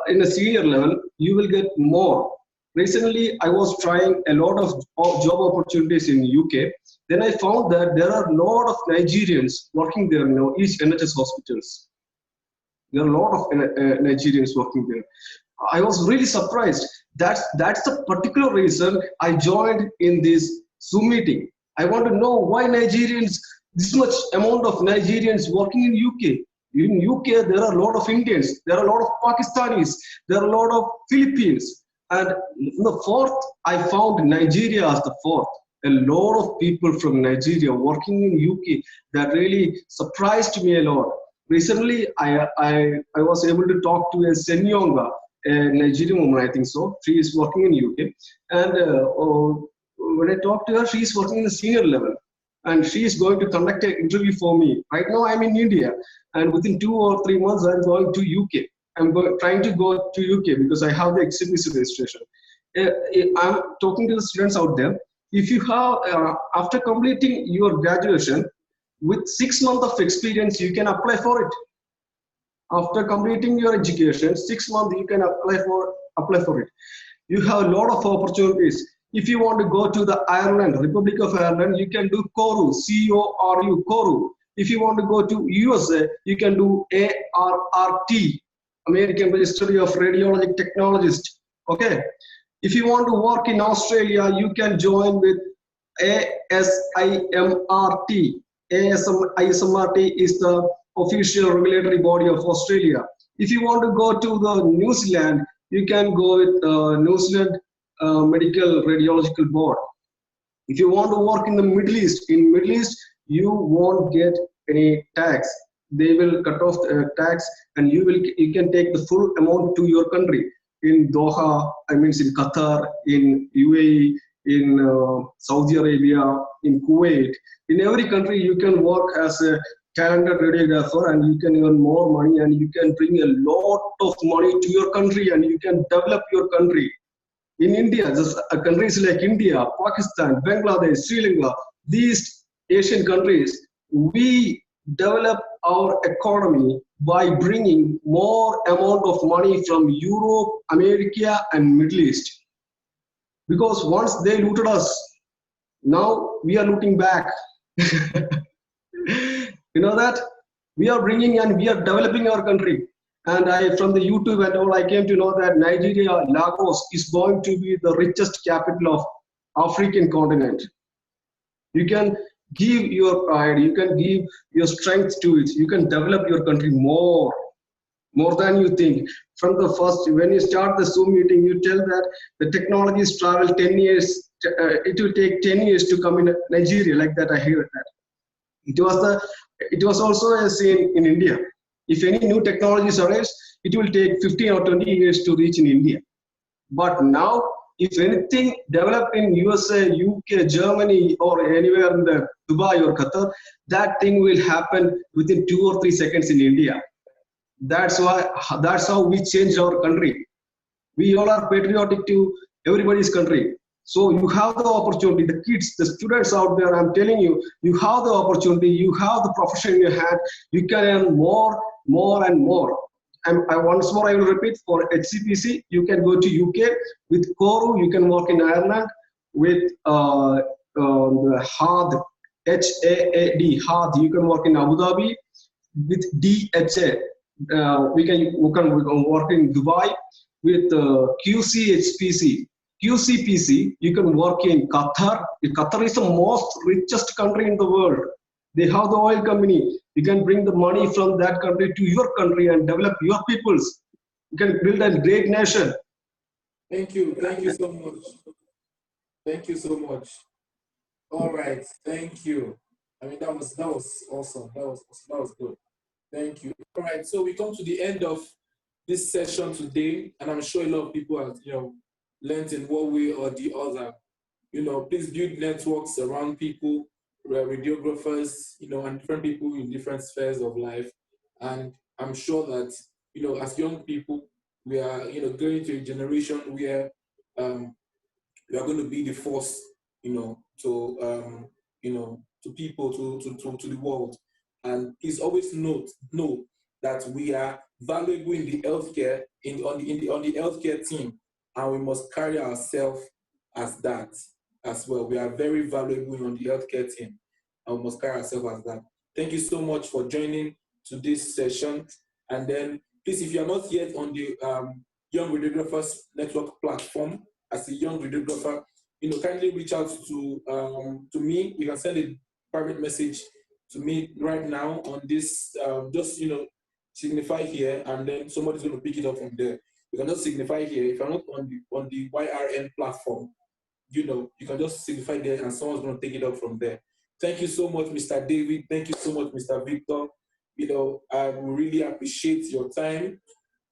Speaker 2: in a senior level, you will get more. Recently, I was trying a lot of job opportunities in UK. Then I found that there are a lot of Nigerians working there, each NHS hospitals. There are a lot of Nigerians working there. I was really surprised. That's the particular reason I joined in this Zoom meeting. I want to know why Nigerians, this much amount of Nigerians working in UK. In UK, there are a lot of Indians, there are a lot of Pakistanis, there are a lot of Philippines. And the fourth, I found Nigeria as the fourth. A lot of people from Nigeria working in UK. That really surprised me a lot. Recently, I was able to talk to a Senyonga, a Nigerian woman, I think so. She is working in UK. And when I talked to her, she is working in the senior level. And she is going to conduct an interview for me. Right now, I'm in India. And within 2 or 3 months, I'm going to UK. I'm trying to go to UK because I have the exhibition registration. I'm talking to the students out there. If you have, after completing your graduation, with 6 months of experience, you can apply for it. After completing your education, 6 months, you can apply for it. You have a lot of opportunities. If you want to go to the Ireland, Republic of Ireland, you can do CORU, C-O-R-U, CORU. If you want to go to USA, you can do ARRT, American Registry of Radiologic Technologists. Okay. If you want to work in Australia, you can join with ASIMRT. ASIMRT is the official regulatory body of Australia. If you want to go to the New Zealand, you can go with New Zealand Medical Radiological Board. If you want to work in the Middle East, you won't get any tax. They will cut off the tax, and you can take the full amount to your country. In Doha, in Qatar, in UAE, in Saudi Arabia, in Kuwait. In every country, you can work as a talented radiographer, and you can earn more money, and you can bring a lot of money to your country, and you can develop your country. In India, just countries like India, Pakistan, Bangladesh, Sri Lanka, these Asian countries, we develop our economy by bringing more amount of money from Europe, America, and Middle East. Because once they looted us, now we are looting back. You know that? We are bringing and we are developing our country. And from the YouTube and all, I came to know that Nigeria, Lagos, is going to be the richest capital of African continent. You can give your pride, you can give your strength to it, you can develop your country more than you think. From the first, when you start the Zoom meeting, you tell that the technologies travel 10 years, it will take 10 years to come in Nigeria, like that I hear that. It was also a scene in India. If any new technologies arise, it will take 15 or 20 years to reach in India. But now, if anything developed in USA, UK, Germany, or anywhere in the Dubai or Qatar, that thing will happen within 2 or 3 seconds in India. That's how we changed our country. We all are patriotic to everybody's country. So you have the opportunity, the kids, the students out there, I'm telling you, you have the opportunity, you have the profession in your hand, you can earn more and more. And once more, I will repeat, for HCPC, you can go to UK. With CORU, you can work in Ireland. With the HAD, HAAD, HAD, you can work in Abu Dhabi. With DHA, we can work in Dubai. With QCHPC, QCPC, you can work in Qatar. Qatar is the most richest country in the world. They have the oil company. You can bring the money from that country to your country and develop your peoples. You can build a great nation.
Speaker 1: Thank you so much. Thank you so much. All right, thank you. I mean, that was awesome. That was good. Thank you. All right, so we come to the end of this session today, and I'm sure a lot of people are, learned in one way or the other. Please build networks around people, radiographers, and different people in different spheres of life. And I'm sure that, as young people, we are, going to a generation where we are going to be the force, to people, to the world. And please always know that we are valuable in the healthcare, on the healthcare team, and we must carry ourselves as that as well. We are very valuable on the healthcare team, and we must carry ourselves as that. Thank you so much for joining to this session. And then, please, if you are not yet on the Young Radiographers Network platform, as a young radiographer, kindly reach out to me. You can send a private message to me right now on this. Just signify here, and then somebody's going to pick it up from there. You can just signify here. If you're not on the YRN platform, you can just signify there, and someone's going to take it up from there. Thank you so much, Mr. David. Thank you so much, Mr. Victor. I really appreciate your time.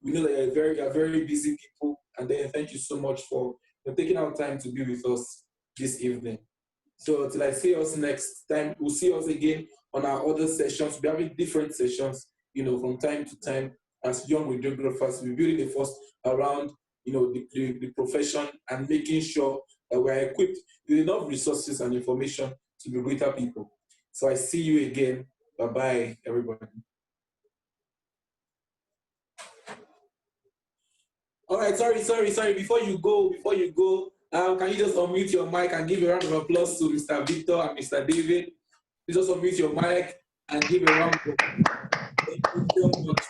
Speaker 1: We know that you're very busy people, and then thank you so much for taking out time to be with us this evening. So till I see us next time, we'll see us again on our other sessions. We're having different sessions, from time to time as young radiographers. We're building a force around, the profession, and making sure that we're equipped with enough resources and information to be greater people. So I see you again. Bye-bye, everybody. All right, sorry. Before you go, can you just unmute your mic and give a round of applause to Mr. Victor and Mr. David? You just unmute your mic and give a round of applause. Thank you so much.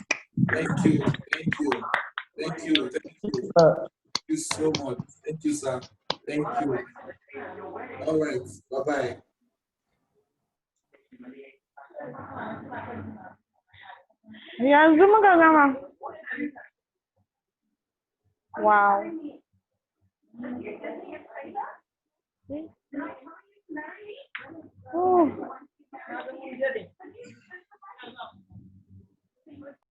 Speaker 1: Thank you so much. Thank you, sir. Thank you. All right, bye-bye.
Speaker 8: Wow. Oh.